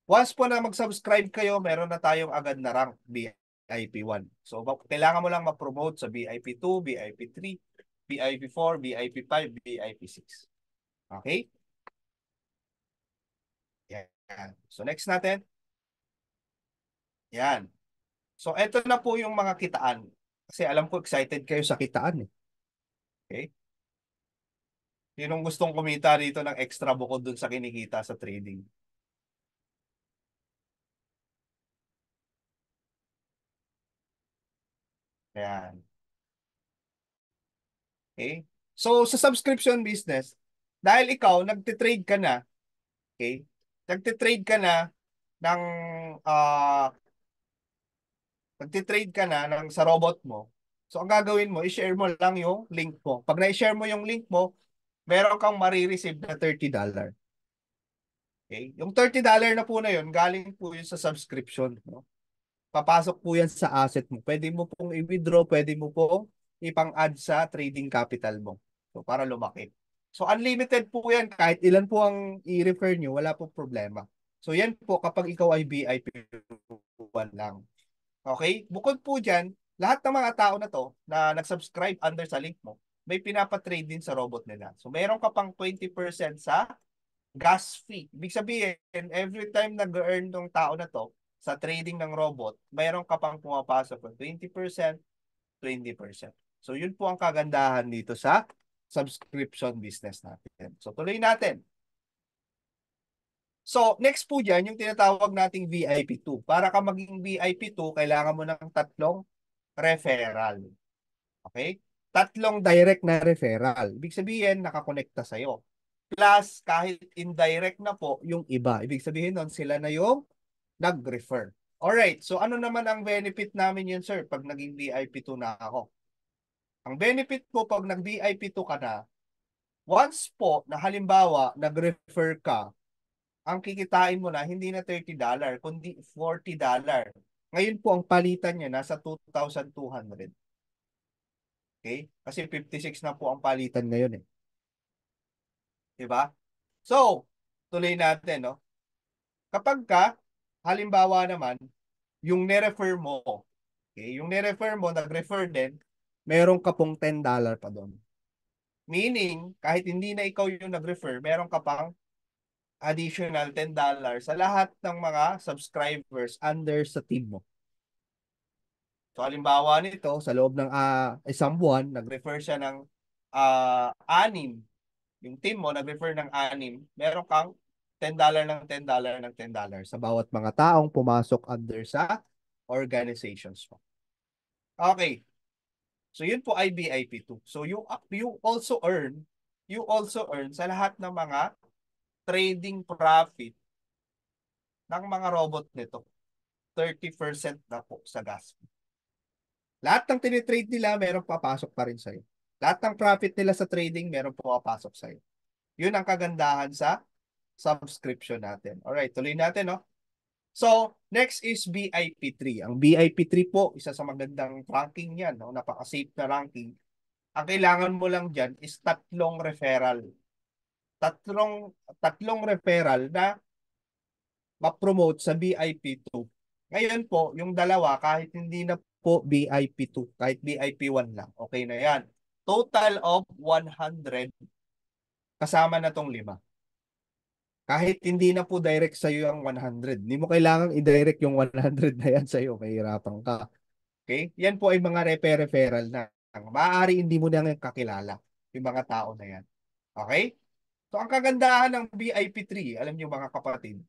Once po na mag-subscribe kayo, meron na tayong agad na rank VIP 1. So kailangan mo lang ma-promote sa VIP 2, VIP 3, VIP 4, VIP 5, VIP 6. Okay? Yan. So next natin. Yan. So eto na po yung mga kitaan. Kasi alam ko excited kayo sa kitaan eh. Okay? Sinong gustong kumita dito ng extra bukod dun sa kinikita sa trading? Ayan. Okay? So sa subscription business, dahil ikaw nagte-trade ka na, okay? Nagte-trade ka na ng uh, nagte-trade ka na ng sa robot mo. So ang gagawin mo, i-share mo lang yung link mo. Pag na-share mo yung link mo, meron kang marireceive na $30. Okay? Yung $30 na po na yun, galing po yun sa subscription. No? Papasok po yan sa asset mo. Pwede mo pong i-withdraw, pwede mo pong ipang-add sa trading capital mo. So, para lumaki. So, unlimited po yan. Kahit ilan po ang i-refer nyo, wala po problema. So, yan po kapag ikaw ay VIP 1 lang. Okay? Bukod po dyan, lahat ng mga tao na to na nag-subscribe under sa link mo, may pinapatrade din sa robot nila. So, meron ka pang 20% sa gas fee. Ibig sabihin, every time nag-earn tong tao na to sa trading ng robot, mayroon ka pang pumapasok ng 20%, 20%. So yun po ang kagandahan dito sa subscription business natin. So tuloy natin. So next po dyan, yung tinatawag nating VIP 2. Para ka maging VIP 2, kailangan mo ng tatlong referral. Okay? Tatlong direct na referral. Ibig sabihin, nakakonekta sa'yo. Plus, kahit indirect na po yung iba. Ibig sabihin nun, sila na yung nag-refer. Alright, so ano naman ang benefit namin yun, sir, pag naging VIP 2 na ako? Ang benefit po pag nag-VIP 2 ka na, once po na halimbawa, nag-refer ka, ang kikitain mo na hindi na $30, kundi $40. Ngayon po, ang palitan niya nasa 2,200. Okay? Kasi 56 na po ang palitan ngayon eh. Diba? So, tuloy natin, no? Kapag ka, halimbawa naman, yung nirefer mo, okay, yung nirefer mo, nag-refer din, meron ka pong $10 pa doon. Meaning, kahit hindi na ikaw yung nag-refer, meron ka pang additional $10 sa lahat ng mga subscribers under sa team mo. So, halimbawa nito, sa loob ng isang buwan, nag-refer siya ng 6. Yung team mo, nag-refer ng 6, meron kang $10 ng $10 ng $10 sa bawat mga taong pumasok under sa organizations mo. Okay. So yun po ay VIP 2. So you also earn sa lahat ng mga trading profit ng mga robot nito. 30% na po sa gas. Lahat ng tinitrade nila, meron papasok pa rin sa'yo. Lahat ng profit nila sa trading, meron po papasok sa'yo. Yun ang kagandahan sa subscription natin. Alright, tuloy natin, no? So, next is BIP3. Ang BIP3 po, isa sa magandang ranking yan, no? Napaka-safe na ranking. Ang kailangan mo lang dyan is tatlong referral. Tatlong referral na ma-promote sa BIP2. Ngayon po, yung dalawa, kahit hindi na po BIP2, kahit BIP1 lang, okay na yan. Total of 100, kasama na tong 5. Kahit hindi na po direct sa'yo ang 100. Hindi mo kailangang i-direct yung 100 na yan sa'yo. Mahirapan ka. Okay? Yan po ay mga referral na. Maaari hindi mo na yung kakilala. Yung mga tao na yan. Okay? So, ang kagandahan ng BIP3, alam niyo mga kapatid,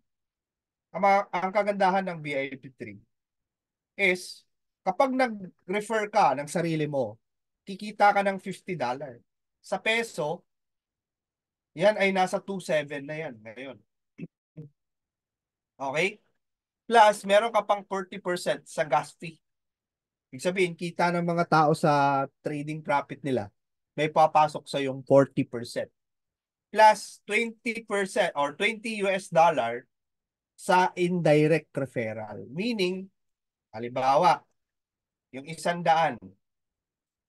ang kagandahan ng BIP3 is, kapag nag-refer ka ng sarili mo, kikita ka ng $50. Sa peso, yan ay nasa 2.7 na yan ngayon. Okay? Plus, meron ka pang 40% sa gas fee. Ibig sabihin, kita ng mga tao sa trading profit nila, may papasok sa yung 40%. Plus 20% or $20 sa indirect referral. Meaning, halimbawa, yung 100,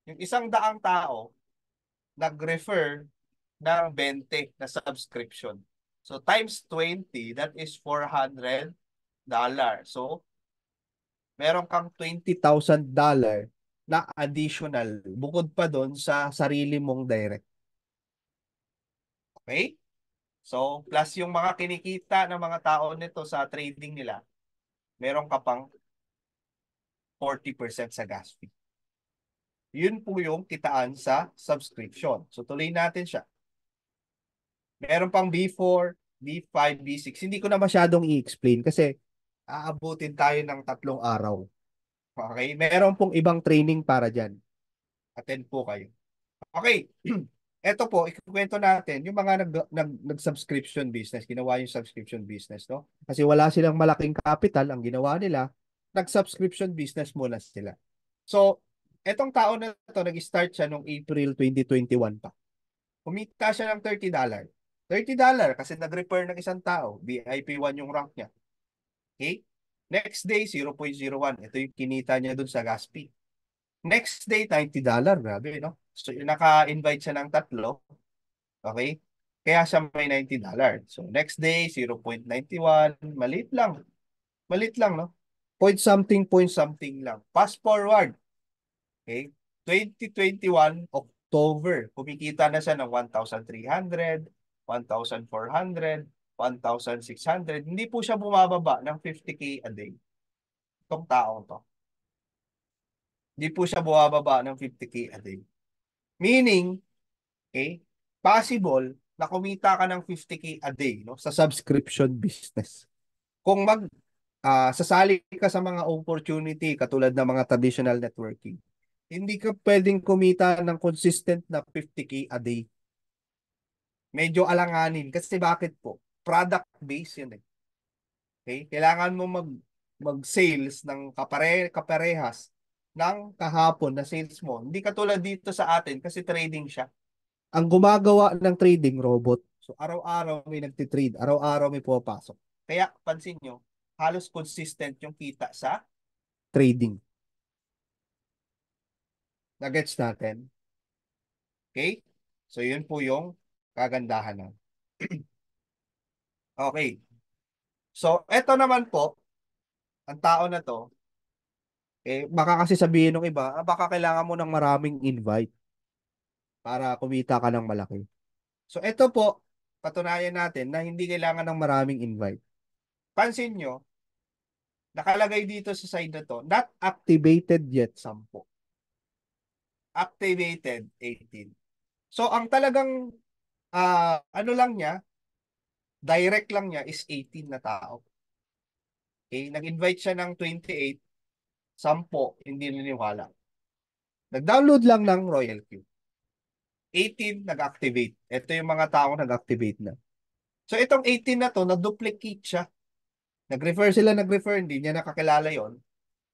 yung 100 tao nag-refer ng 20 na subscription. So, times 20, that is $400. So, meron kang $20,000 na additional bukod pa doon sa sarili mong direct. Okay? So, plus yung mga kinikita ng mga tao nito sa trading nila, meron ka pang 40% sa gas fee. Yun po yung kitaan sa subscription. So, tuloy natin siya. Meron pang B4, B5, B6. Hindi ko na masyadong i-explain kasi aabutin tayo ng 3 araw. Okay? Meron pong ibang training para dyan. Attend po kayo. Okay. Ito po, ikukwento natin yung mga nag-subscription business, ginawa yung subscription business, no? Kasi wala silang malaking capital, ang ginawa nila, nag-subscription business muna sila. So, etong tao na to, nag-start siya noong April 2021 pa. Kumita siya ng $30. $30 kasi nag-refer ng isang tao. VIP1 yung rank niya. Okay? Next day, 0.01. Ito yung kinita niya dun sa gas fee. Next day, $90. Grabe, no? So, naka-invite siya ng 3. Okay? Kaya siya may $90. So, next day, 0.91. Maliit lang. Maliit lang, no? Point something lang. Fast forward. Okay? 2021, October. Kumikita na siya ng 1,300, 1,400, 1,600. Hindi po siya bumababa ng 50K a day. Itong taong to. Hindi po siya bumababa ng 50K a day. Meaning, okay, possible na kumita ka ng 50K a day, no, sa subscription business. Kung sasali ka sa mga opportunity katulad ng mga traditional networking, hindi ka pwedeng kumita ng consistent na 50K a day. Medyo alanganin. Kasi bakit po? Product-based yun eh. Okay? Kailangan mo mag-sales ng kaparehas ng kahapon na sales mo. Hindi katulad dito sa atin kasi trading siya. Ang gumagawa ng trading, robot. So, araw-araw may nagtitrade. Araw-araw may pupasok. Kaya, pansin nyo, halos consistent yung kita sa trading. Nagets natin? Okay? So, yun po yung kagandahan na. Okay. So, eto naman po, ang tao na to, baka kasi sabihin ng iba, baka kailangan mo ng maraming invite para kumita ka ng malaki. So, ito po, patunayan natin na hindi kailangan ng maraming invite. Pansin nyo, nakalagay dito sa side na to, not activated yet, 10. Activated, 18. So, ang talagang, ano lang niya, direct lang niya is 18 na tao. Okay, nag-invite siya ng 28, 10, hindi niniwala. Nag-download lang ng Royal Queue. 18, nag-activate. Ito yung mga tao nag-activate na. So, itong 18 na to, na-duplicate siya. Nag-refer sila, hindi niya nakakilala yon.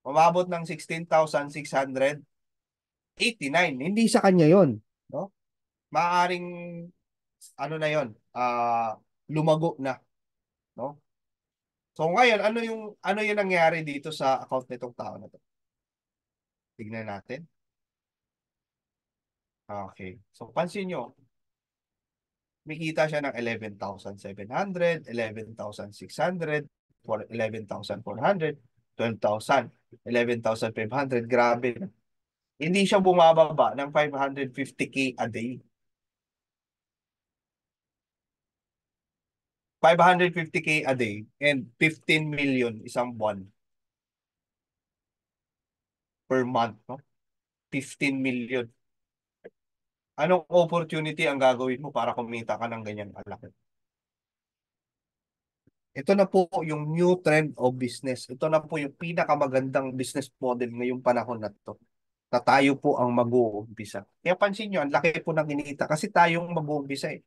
Umabot ng 16,689. Hindi sa kanya yon, no? Maaring, ano na yon, lumago na, no? So ngayon, ano yung nangyari dito sa account nitong tao na to? Tignan natin. Okay. So pansin nyo, kumikita siya ng 11,700, 11,600, 11,400, 12,000, 11,500. Grabe. Hindi siya bumababa ng 550K a day. 550K a day and 15 million isang buwan per month, no? 15 million. Anong opportunity ang gagawin mo para kumita ka ng ganyan kalaki? Ito na po yung new trend of business. Ito na po yung pinakamagandang business model ngayong panahon na to. Na tayo po ang mag-uumpisa. Kaya pansin nyo, ang laki po ng kinita kasi tayong mag-uumpisa eh.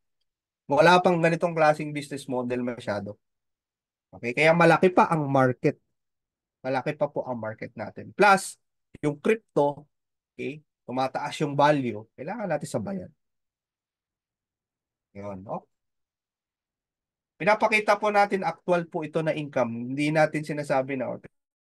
Wala pang ganitong klaseng business model masyado. Okay? Kaya malaki pa ang market. Malaki pa po ang market natin. Plus, yung crypto, okay, tumataas yung value, kailangan natin sabayan. Yun, no? Pinapakita po natin actual po ito na income. Hindi natin sinasabi na or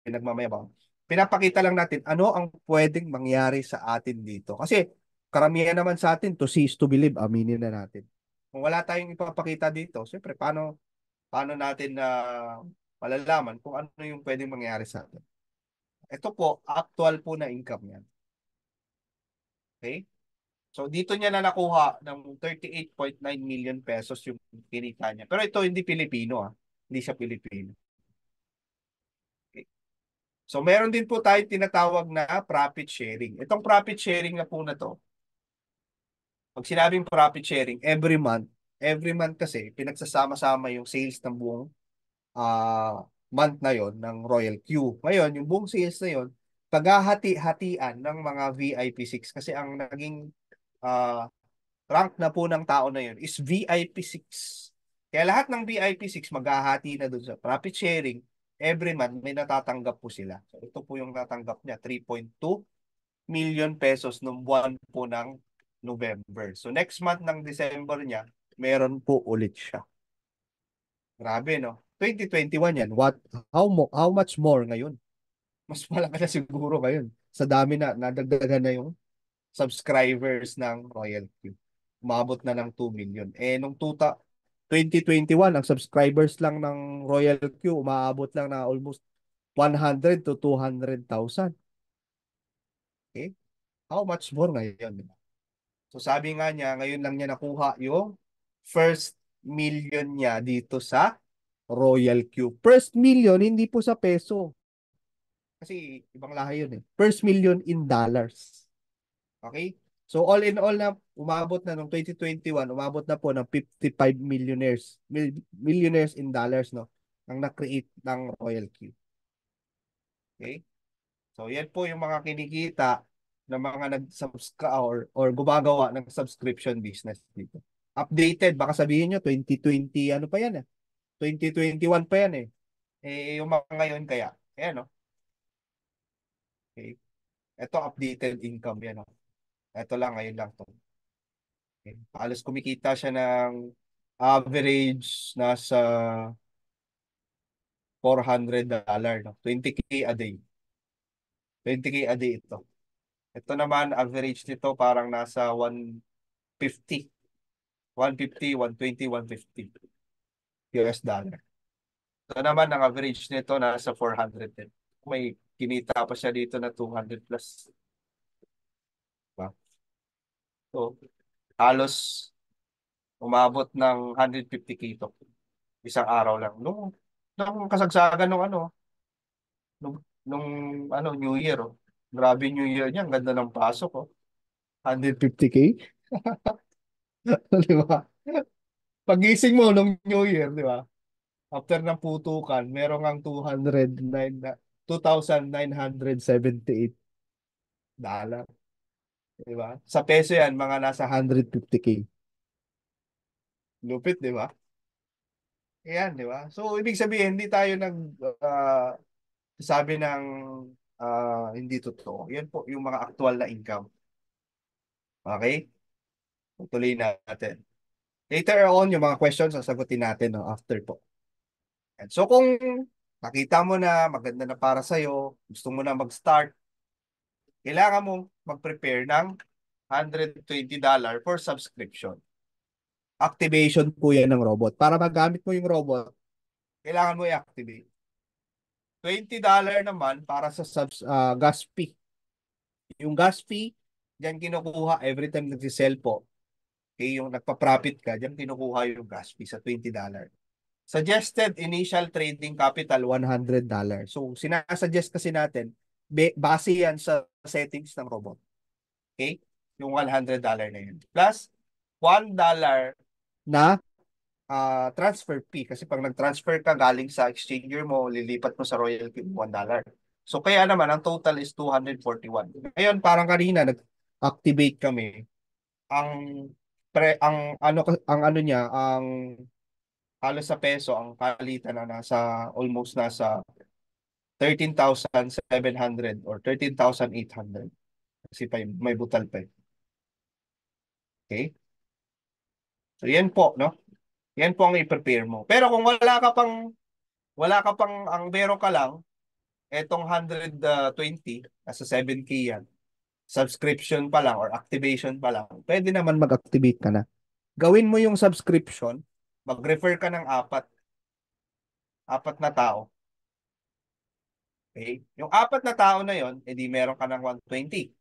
pinagmamayabang. Pinapakita lang natin ano ang pwedeng mangyari sa atin dito. Kasi karamihan naman sa atin to see is to believe, aminin na natin. Kung wala tayong ipapakita dito, siyempre paano natin na malalaman kung ano yung pwedeng mangyari sa atin. Ito po, actual po na income yan. Okay? So dito niya na nakuha ng 38.9 million pesos yung kinita niya. Pero ito hindi Pilipino ah. Hindi siya Pilipino. Okay. So meron din po tayo tinatawag na profit sharing. Itong profit sharing na po na to, pag sinabing profit sharing, every month kasi pinagsasama-sama yung sales ng buong month na yon ng Royal Q. Ngayon, yung buong sales na yon, paghahati-hatian ng mga VIP6 kasi ang naging ah, rank na po ng tao na yun is VIP6. Kaya lahat ng VIP6 maghahati na dun sa profit sharing. Every month may natatanggap po sila. So ito po yung natanggap niya, 3.2 million pesos nung buwan po ng November. So next month ng December niya, meron po ulit siya. Grabe, no? 2021 yan. How much more ngayon? Mas malaki na siguro ngayon. Sa dami na, nadagdagan na yung subscribers ng Royal Q. Umabot na ng 2 million. Eh, nung 2021, ang subscribers lang ng Royal Q, umaabot lang na almost 100 to 200,000. Okay? How much more ngayon? Diba? So sabi nga niya, ngayon lang niya nakuha yung first million niya dito sa Royal Q. First million, hindi po sa peso. Kasi ibang lahi yun eh. First million in dollars. Okay? So all in all na umabot na noong 2021, umabot na po ng 55 millionaires in dollars no ang na-create ng Royal Q. Okay? So yan po yung mga kinikita ng mga nag-subscribe or gumagawa ng subscription business dito. Updated, baka sabihin nyo 2020 ano pa yan eh. 2021 pa yan eh. Eh yung mga ngayon kaya. Ayan no. Okay. Ito updated income yan no. Ito lang ngayon lang to. Okay. Halos kumikita siya ng average nasa $400, no? 20K a day. 20K a day ito. Ito naman, average nito parang nasa 150. 150, 120, 150 US dollar. Ito naman, ang average nito nasa 400 din. May kinita pa siya dito na 200 plus. Diba? So, halos umabot ng 150K ito. Isang araw lang. Nung kasagsagan nung nung New Year, oh. Grabe New Year niya, ang ganda ng pasok, oh. 150K? Di ba? Pagising mo nung New Year, di ba? After ng putukan, meron kang 209,978 dollar. Di ba? Sa peso yan, mga nasa 150K. Lupit, di ba? Yan, di ba? So, ibig sabihin, hindi tayo sabi ng hindi totoo. Yan po yung mga actual na income. Okay? Tuloy natin. Later on, yung mga questions, sasagutin natin no, after po. And so kung nakita mo na maganda na para sa'yo, gusto mo na mag-start, kailangan mo mag-prepare ng $120 for subscription. Activation po yan ng robot. Para magamit mo yung robot, kailangan mo i-activate. $20 naman para sa gas fee. Yung gas fee, diyan kinukuha every time nagsisell po. Okay, yung nagpa-profit ka, diyan kinukuha yung gas fee sa $20. Suggested initial trading capital, $100. So, sinasuggest kasi natin, base yan sa settings ng robot. Okay? Yung $100 na yun. Plus, $1 na transfer fee. Kasi pag nag-transfer ka galing sa exchanger mo, lilipat mo sa royalty $1. So, kaya naman, ang total is 241. Ngayon, parang kanina, nag-activate kami. Ang halos sa peso, ang palitan na almost nasa 13,700 or 13,800. Kasi may butal pa. Okay? So, yan po, no? Yan po ang i-prepare mo. Pero kung ang meron ka lang, etong 120, nasa 7K yan, subscription pa lang or activation pa lang, pwede naman mag-activate ka na. Gawin mo yung subscription, mag-refer ka ng apat na tao. Okay? Yung apat na tao na yon, edi meron ka ng 120.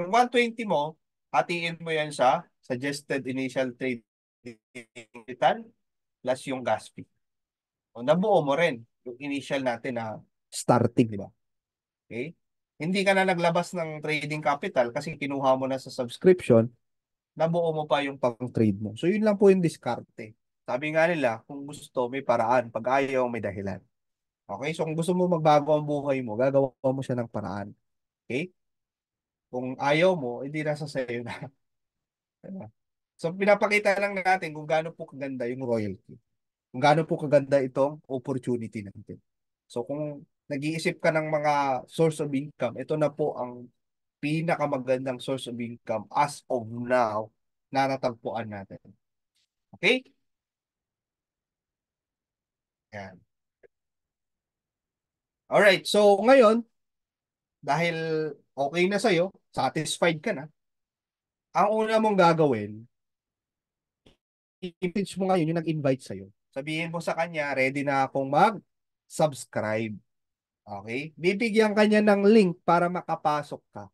Yung 120 mo, hatiin mo yan sa suggested initial trade capital plus yung gas fee. O nabuo mo rin yung initial natin na starting, di ba? Okay? Hindi ka na naglabas ng trading capital kasi kinuha mo na sa subscription, nabuo mo pa yung pang-trade mo. So yun lang po yung diskarte. Sabi nga nila, kung gusto, may paraan. Pag ayaw, may dahilan. Okay? So kung gusto mo magbago ang buhay mo, gagawa mo siya ng paraan. Okay? Kung ayaw mo, hindi nasa sayo na. Diba? So pinapakita lang natin kung gaano po kaganda yung royalty. Kung gaano po kaganda itong opportunity natin. So kung nag-iisip ka ng mga source of income, ito na po ang pinakamagandang source of income as of now na natagpuan natin. Okay? Yan. Alright, so ngayon, dahil okay na sa'yo, satisfied ka na, ang una mong gagawin, i-message mo ngayon yung nag-invite sa'yo. Sabihin mo sa kanya, ready na akong mag-subscribe. Okay? Bibigyan kanya ng link para makapasok ka.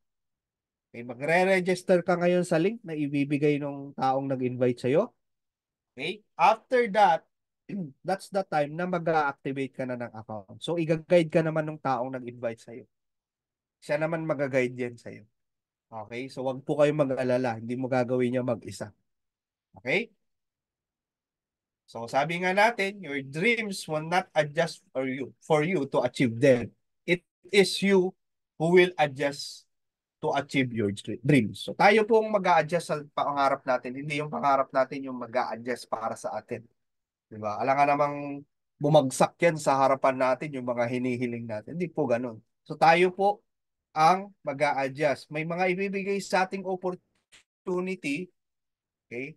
Okay? Magre-register ka ngayon sa link na ibibigay ng taong nag-invite sa'yo. Okay? After that, that's the time na mag-activate ka na ng account. So, i-guide ka naman ng taong nag-invite sa'yo. Siya naman mag-guide yan sa'yo. Okay? So, wag po kayong mag-alala. Hindi mo gagawin niya mag-isa. Okay? So, sabi nga natin, your dreams will not adjust for you to achieve them. It is you who will adjust to achieve your dreams. So, tayo pong mag-a-adjust sa pangarap natin. Hindi yung pangarap natin yung mag-a-adjust para sa atin. Diba? Alam nga namang bumagsak yan sa harapan natin yung mga hinihiling natin. Hindi po ganun. So, tayo po ang mag-a-adjust. May mga ibibigay sa ating opportunity, okay,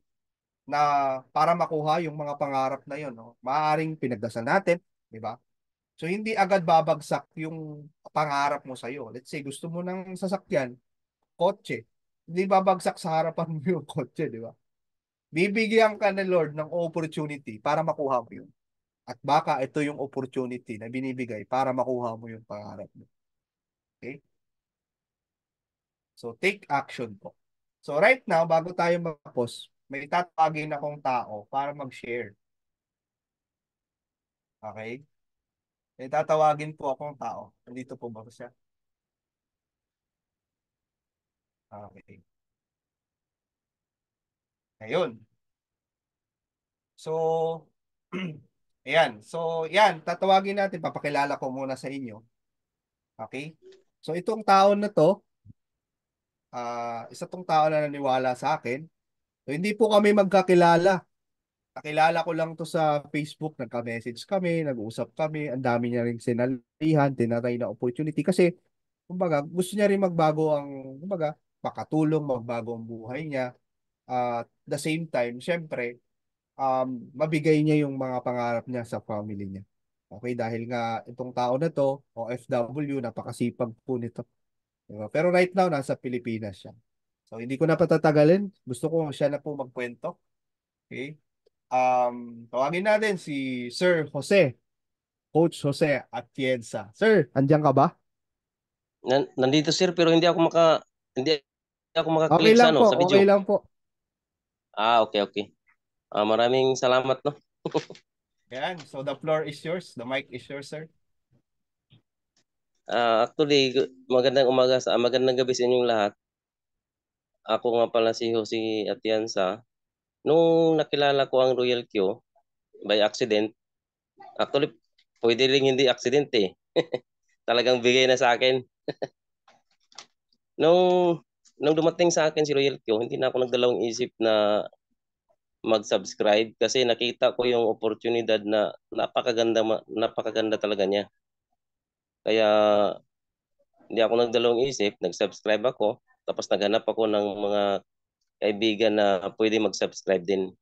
na para makuha yung mga pangarap na yun, no? Maaaring pinagdasal natin, di ba? So, hindi agad babagsak yung pangarap mo sa'yo. Let's say, gusto mo ng sasakyan, kotse. Hindi babagsak sa harapan mo yung kotse, di ba? Bibigyan ka ni Lord ng opportunity para makuha mo yun. At baka ito yung opportunity na binibigay para makuha mo yung pangarap mo. Okay? So, take action po. So, right now, bago tayo mag-post, may tatawagin akong tao para mag-share. Okay? May tatawagin po akong tao. Nandito po ba siya? Okay. Ayun. So, ayan. So, yan. Tatawagin natin. Papakilala ko muna sa inyo. Okay? So, itong tao na to, isa tong tao na naniwala sa akin. So, hindi po kami magkakilala. Nakilala ko lang to sa Facebook, nagka-message kami, nag-uusap kami, ang dami niya ring sinalihan, tinatay na opportunity kasi kumbaga gusto niya rin magbago ang, kumbaga, makatulong, magbago ang buhay niya. At the same time, syempre, mabigay niya yung mga pangarap niya sa family niya. Okay, dahil nga itong tao na to, OFW, napakasipag po nito. Diba? Pero right now, nasa Pilipinas siya. So, hindi ko na patatagalin. Gusto ko siya na po magkwento. Okay? Tawagin natin si Sir Jose, Coach Jose Atienza. Sir, andiyan ka ba? Nandito sir pero hindi ako Okay maka-click sa lang ano po, sa okay video. lang po. Okay, okay. Maraming salamat no. Yan, so the floor is yours. The mic is yours, sir. Actually, magandang gabi sa inyong lahat. Ako nga pala si Jose Atienza. Nung nakilala ko ang Royal Q by accident, actually pwede ring hindi accident eh. Talagang bigay na sa akin. Nung nung dumating sa akin si Royal Q, hindi na ako nagdalawang isip na mag-subscribe kasi nakita ko yung oportunidad na napakaganda talaga niya. Kaya hindi ako nagdalawang isip, nag-subscribe ako, tapos naghanap ako ng mga kaibigan na pwede mag-subscribe din.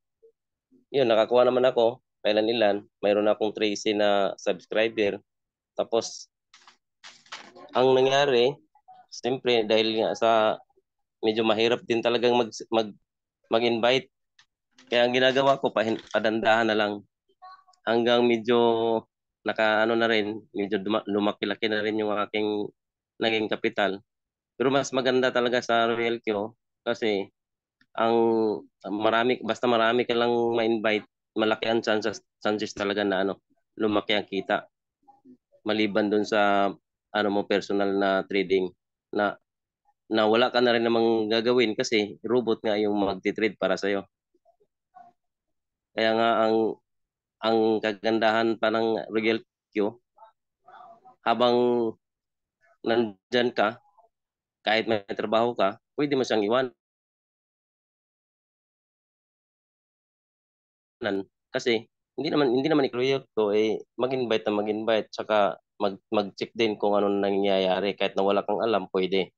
Yun, nakakuha naman ako, kailan-ilan, mayroon akong 13 na subscriber. Tapos, ang nangyari, siyempre, dahil nga sa medyo mahirap din talagang mag-invite. Kaya ang ginagawa ko, padandahan na lang hanggang medyo naka ano na rin, medyo lumaki-laki na rin yung aking naging kapital. Pero mas maganda talaga sa Royal Q kasi ang basta marami ka lang ma-invite, malaki ang chances talaga na ano, lumaki ang kita. Maliban dun sa ano mo personal na trading na wala ka na rin namang gagawin kasi robot nga yung magti-trade para sa iyo. Kaya nga ang kagandahan pa ng Royal Q habang nandyan ka, kahit may trabaho ka, pwede mo siyang iwanan kasi hindi naman i-Royal Q mag-invite na mag-invite saka mag-check din kung ano nangyayari kahit na wala kang alam, pwede.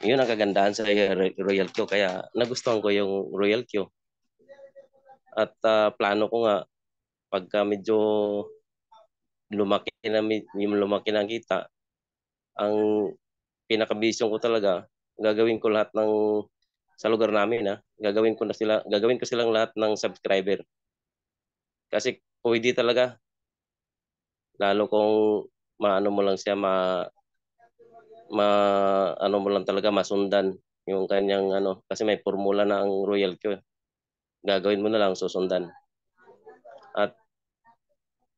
Yun ang kagandahan sa Royal Q kaya nagustuhan ko yung Royal Q. At plano ko nga pagka medyo lumaki na kita, ang pinakabisyon ko talaga, gagawin ko lahat ng sa lugar namin gagawin ko silang lahat ng subscriber. Kasi pwede talaga lalo kung maano mo lang siya ma ano mo lang talaga masundan yung kanyang ano kasi may formula na ang Royal Q. Gagawin mo na lang susundan. At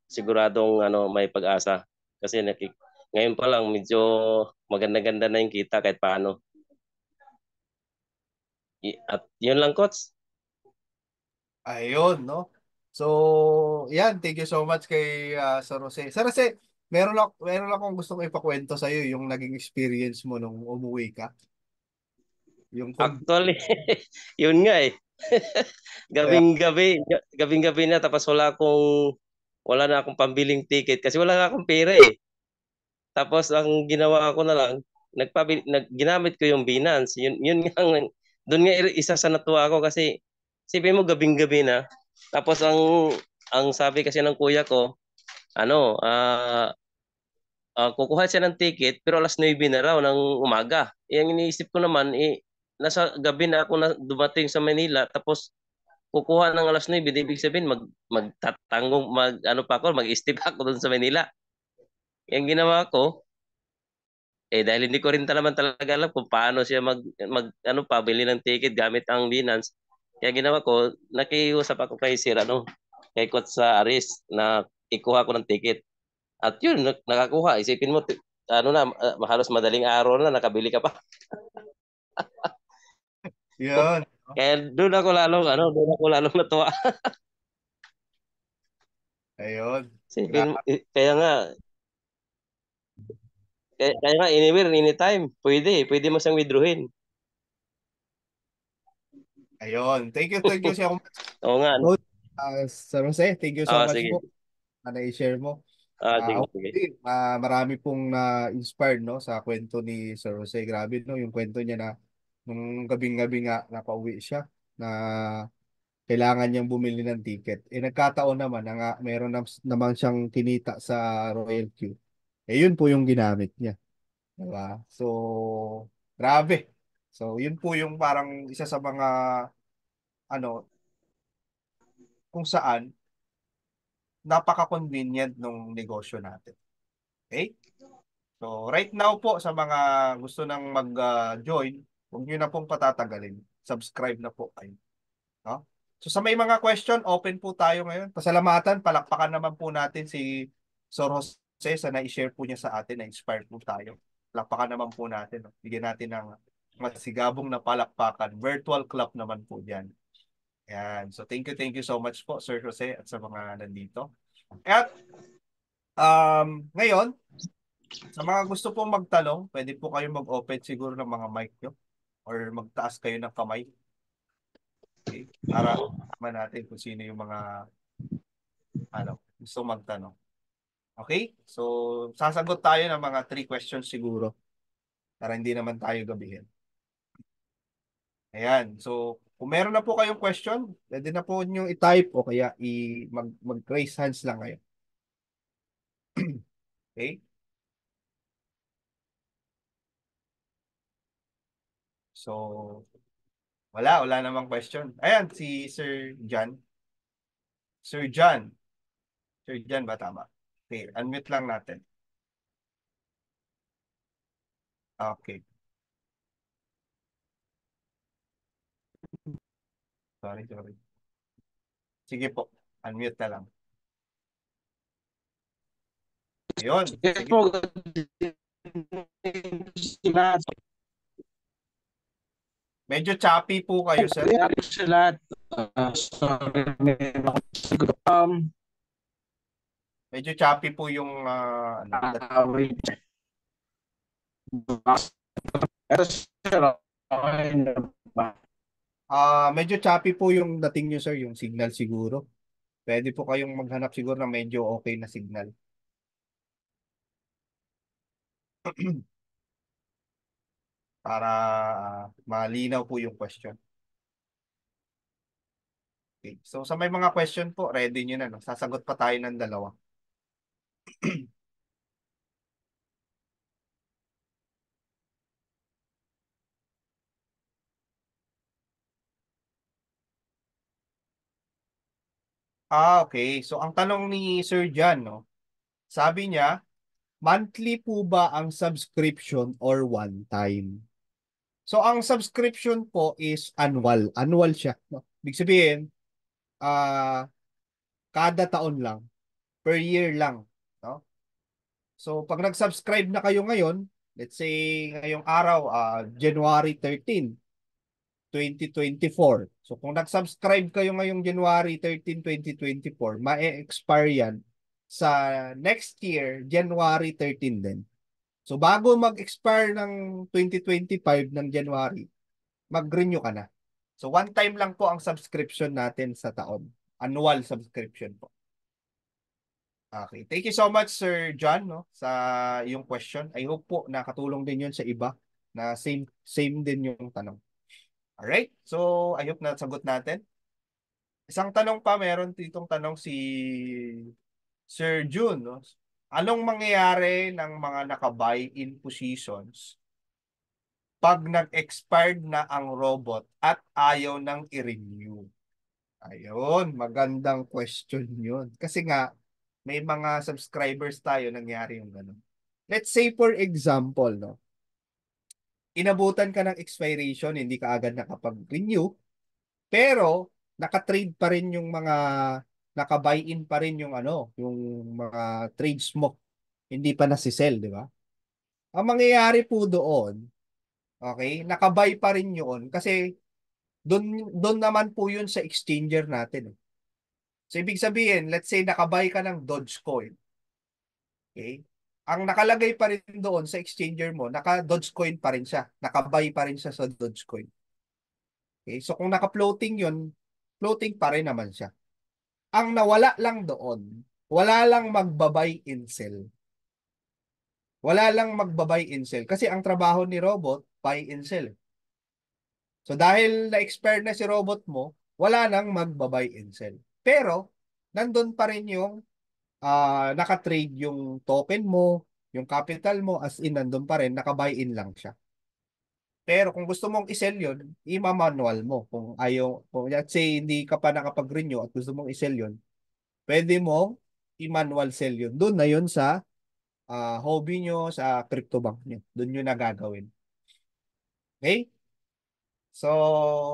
siguradong ano may pag-asa kasi ngayon pa lang medyo maganda-ganda na yung kita kahit paano. At yun lang coach. Ayun, no? So, yan, thank you so much kay Sir Jose. Sir Jose, meron lang akong gustong ipakwento sa iyo yung naging experience mo nung umuwi ka. Yung kung Actually, yun nga eh. kaya, Gabing-gabi na tapos wala na akong pambiling ticket kasi wala na akong pera eh. Tapos ang ginawa ko na lang, ginamit ko yung Binance. Yun nga doon nga isa sa natuwa ko kasi sipin mo gabing-gabi na. Tapos ang sabi kasi ng kuya ko, ano, kukuha siya ng ticket pero alas 9 na raw ng umaga. Yung iniisip ko naman nasa gabi na ako na dumating sa Manila tapos kukuha ng alas 9, di ibig sabihin magtatanggong ano pa ako, mag-step ako doon sa Manila. Yung ginawa ko, dahil hindi ko rin naman talaga alam kung paano siya ano pa bili ng ticket gamit ang Binance. Kaya ginawa ko, nakiusap ako kay Sir kay Coach sa Aris na ikuha ko ng ticket. At yun, nakakuha. Isipin mo, ano na, halos madaling araw na nakabili ka pa. yun. Kaya doon ako lalong natuwa. Ayun. Isipin mo, Grabe. kaya nga anywhere, anytime, pwede mo siyang withdrawin. Ayun. Thank you so much. Oo nga. Coach. Sir Jose, thank you so much Sige. po na i-share mo. Sige. Hopefully, marami pong na-inspired no sa kwento ni Sir Jose. Grabe no yung kwento niya na nung gabing-gabi nga napauwi siya. na kailangan niyang bumili ng ticket. Nagkataon naman na nga, meron naman siyang kinita sa Royal Queue. Yun po yung ginamit niya. Diba? So, grabe. So, yun po yung parang isa sa mga ano, kung saan napaka-convenient nung negosyo natin. Okay? So, right now po sa mga gusto nang mag-join, huwag niyo na pong patatagalin. Subscribe na po kayo. No? So, sa may mga question, open po tayo ngayon. Pasalamatan, palakpakan naman po natin si Sir Jose sa na-share po niya sa atin, na-inspire po tayo. Palakpakan naman po natin. No? Bigyan natin ng masigabong na palakpakan. Virtual clap naman po dyan. Yan. So, thank you so much po, Sir Jose, at sa mga nandito. At, ngayon, sa mga gusto pong magtanong, pwede po kayo mag-open siguro ng mga mic nyo or magtaas kayo ng kamay. Okay? Para naman natin kung sino yung mga gusto magtanong. Okay? So, sasagot tayo ng mga 3 questions siguro para hindi naman tayo gabihin. Ayan. So, kung meron na po kayong question, pwede na po nyo i-type o kaya mag-raise hands lang kayo. Okay? So, wala namang question. Ayan, si Sir John. Sir John. Sir John ba tama? Okay, unmute lang natin. Okay. Sorry. Sige po, unmute na lang. Ayun, Yes sige. po. Lahat. Medyo choppy po kayo, sir. Sa lahat. Sorry. Medyo choppy po yung Wait. Ito, sir. Okay na ba? medyo choppy po yung dating nyo, sir, yung signal siguro. Pwede po kayong maghanap siguro ng medyo okay na signal. Para malinaw po yung question. Okay. So sa may mga question po, ready nyo na. No? Sasagot pa tayo ng dalawa. Okay. So ang tanong ni Sir John, no? Sabi niya, monthly po ba ang subscription or one time? So ang subscription po is annual. Annual siya. No? Ibig sabihin, kada taon lang. Per year lang. No? So pag nag-subscribe na kayo ngayon, let's say ngayong araw, January 13, 2024. So kung nag-subscribe kayo ngayong January 13, 2024, ma-expire yan sa next year, January 13 din. So bago mag-expire ng 2025 ng January, mag-renew ka na. So one time lang po ang subscription natin sa taon. Annual subscription po. Okay. Thank you so much, Sir John, no, sa iyong question. I hope po nakatulong din yun sa iba na same din yung tanong. Alright? So, I hope na sagot natin. Isang tanong pa, meron ditong tanong si Sir June, no? Anong mangyayari ng mga naka-buy-in positions pag nag-expired na ang robot at ayaw nang i-renew? Ayun, magandang question yun. Kasi nga, may mga subscribers tayo nangyari yung gano'n. Let's say for example, no, inabutan ka ng expiration, hindi ka agad nakapag-renew, pero naka-trade pa rin yung mga naka-buy-in pa rin yung yung mga trades mo. Hindi pa nasi-sell, di ba? Ang mangyayari po doon, okay, naka-buy pa rin yun kasi doon naman po yun sa exchanger natin. So ibig sabihin, let's say naka-buy ka ng Dogecoin. Okay? Ang nakalagay pa rin doon sa exchanger mo, naka-Dogecoin pa rin siya. Naka-buy pa rin siya sa Dogecoin. Okay? So kung naka-floating yun, floating pa rin naman siya. Ang nawala lang doon, wala lang magbabay in sell. Wala lang magbabay in sell. Kasi ang trabaho ni robot, buy and sell. So dahil na-expire na si robot mo, wala nang magba-buy and sell. Pero nandun pa rin yung naka-trade yung token mo, yung capital mo, as in nandun pa rin, naka-buy in lang siya. Pero kung gusto mong i-sell yun, i-manual mo. Kung let's say hindi ka pa nakapag-renew at gusto mong i-sell yun, pwede mong i-manual sell yun. Doon na yun sa hobby nyo, sa crypto bank nyo. Doon nyo na gagawin. Okay? So,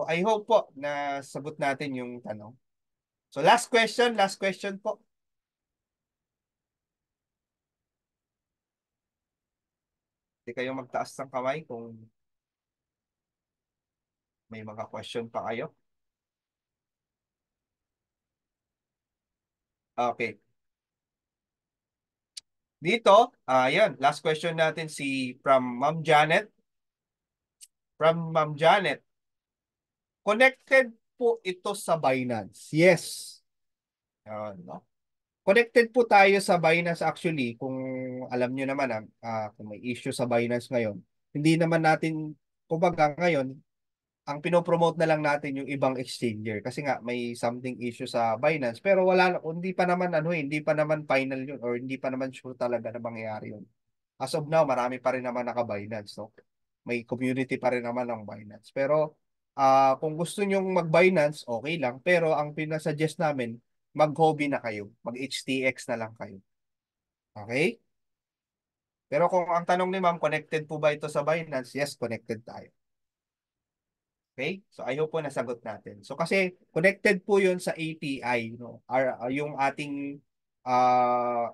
I hope po na sagot natin yung tanong. So, last question po. Hindi kayo magtaas ng kamay kung may mga question pa kayo. Okay. Dito, yan, last question natin from Ma'am Janet. From Ma'am Janet, connected po ito sa Binance. Yes. No? Connected po tayo sa Binance actually. Kung alam nyo naman, kung may issue sa Binance ngayon, hindi naman natin, kumbaga ngayon, ang pinopromote na lang natin yung ibang exchanger kasi nga may something issue sa Binance pero hindi pa naman hindi pa naman final yun or hindi pa naman sure talaga na mangyayari yun. As of now, marami pa rin naman naka-Binance, no? May community pa rin naman ng Binance. Pero kung gusto nyong mag-Binance, okay lang. Pero ang pinasuggest namin, mag-hobby na kayo. Mag-HTX na lang kayo. Okay? Pero kung ang tanong ni ma'am, connected po ba ito sa Binance? Yes, connected tayo. Okay? So I hope po nasagot natin. So kasi connected po 'yun sa API, no? Yung ating uh,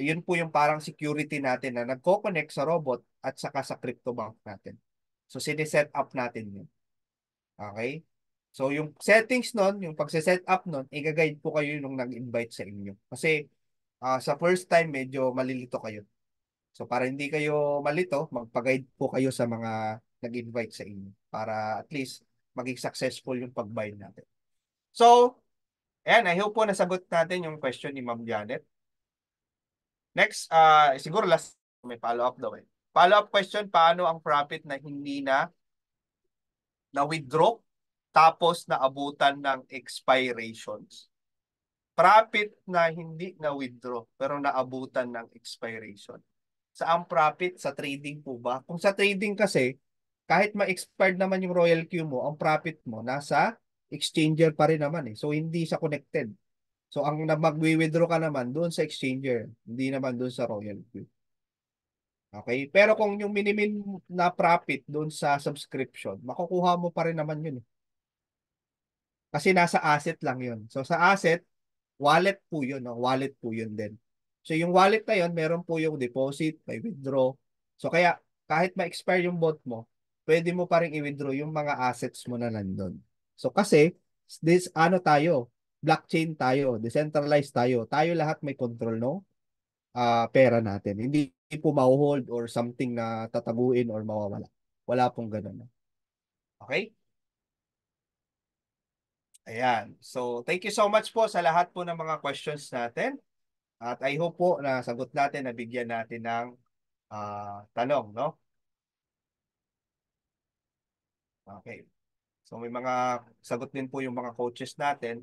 yun po yung parang security natin na nagko-connect sa robot at saka sa crypto bank natin. So sine-set up natin 'yun. Okay? So yung settings nun, yung pagse-set up nun, i-guide po kayo nung nag-invite sa inyo. Kasi sa first time medyo malilito kayo. So para hindi kayo malito, magpa-guide po kayo sa mga nag-invite sa inyo para at least maging successful yung pag-buy natin. So, ayan, I hope po nasagot natin yung question ni Ma'am Janet. Next, siguro last, may follow-up daw eh. Follow-up question, paano ang profit na hindi na-withdraw tapos naabutan ng expirations? Profit na hindi na-withdraw pero naabutan ng expiration. Saan profit? Sa trading po ba? Kung sa trading kasi, kahit ma-expired naman yung Royal Queue mo, ang profit mo nasa exchanger pa rin naman eh. So, hindi siya connected. So, ang mag-withdraw ka naman doon sa exchanger, hindi naman doon sa Royal Queue. Okay? Pero kung yung minimin na profit doon sa subscription, makukuha mo pa rin naman yun eh. Kasi nasa asset lang yun. So, sa asset, wallet po yun. No? Wallet po yun din. So, yung wallet na yun, meron po yung deposit, may withdraw. So, kaya kahit ma-expire yung bot mo, pwede mo pa rin i-withdraw yung mga assets mo na nandun. So, kasi, tayo, blockchain tayo, decentralized tayo. Tayo lahat may control, no? Pera natin. Hindi po ma-hold or something na tataguin or mawawala. Wala pong ganun. No? Okay? Ayan. So, thank you so much po sa lahat po ng mga questions natin. At I hope po na sagot natin, nabigyan natin ng tanong, no? Okay. So may mga sagot din po yung mga coaches natin.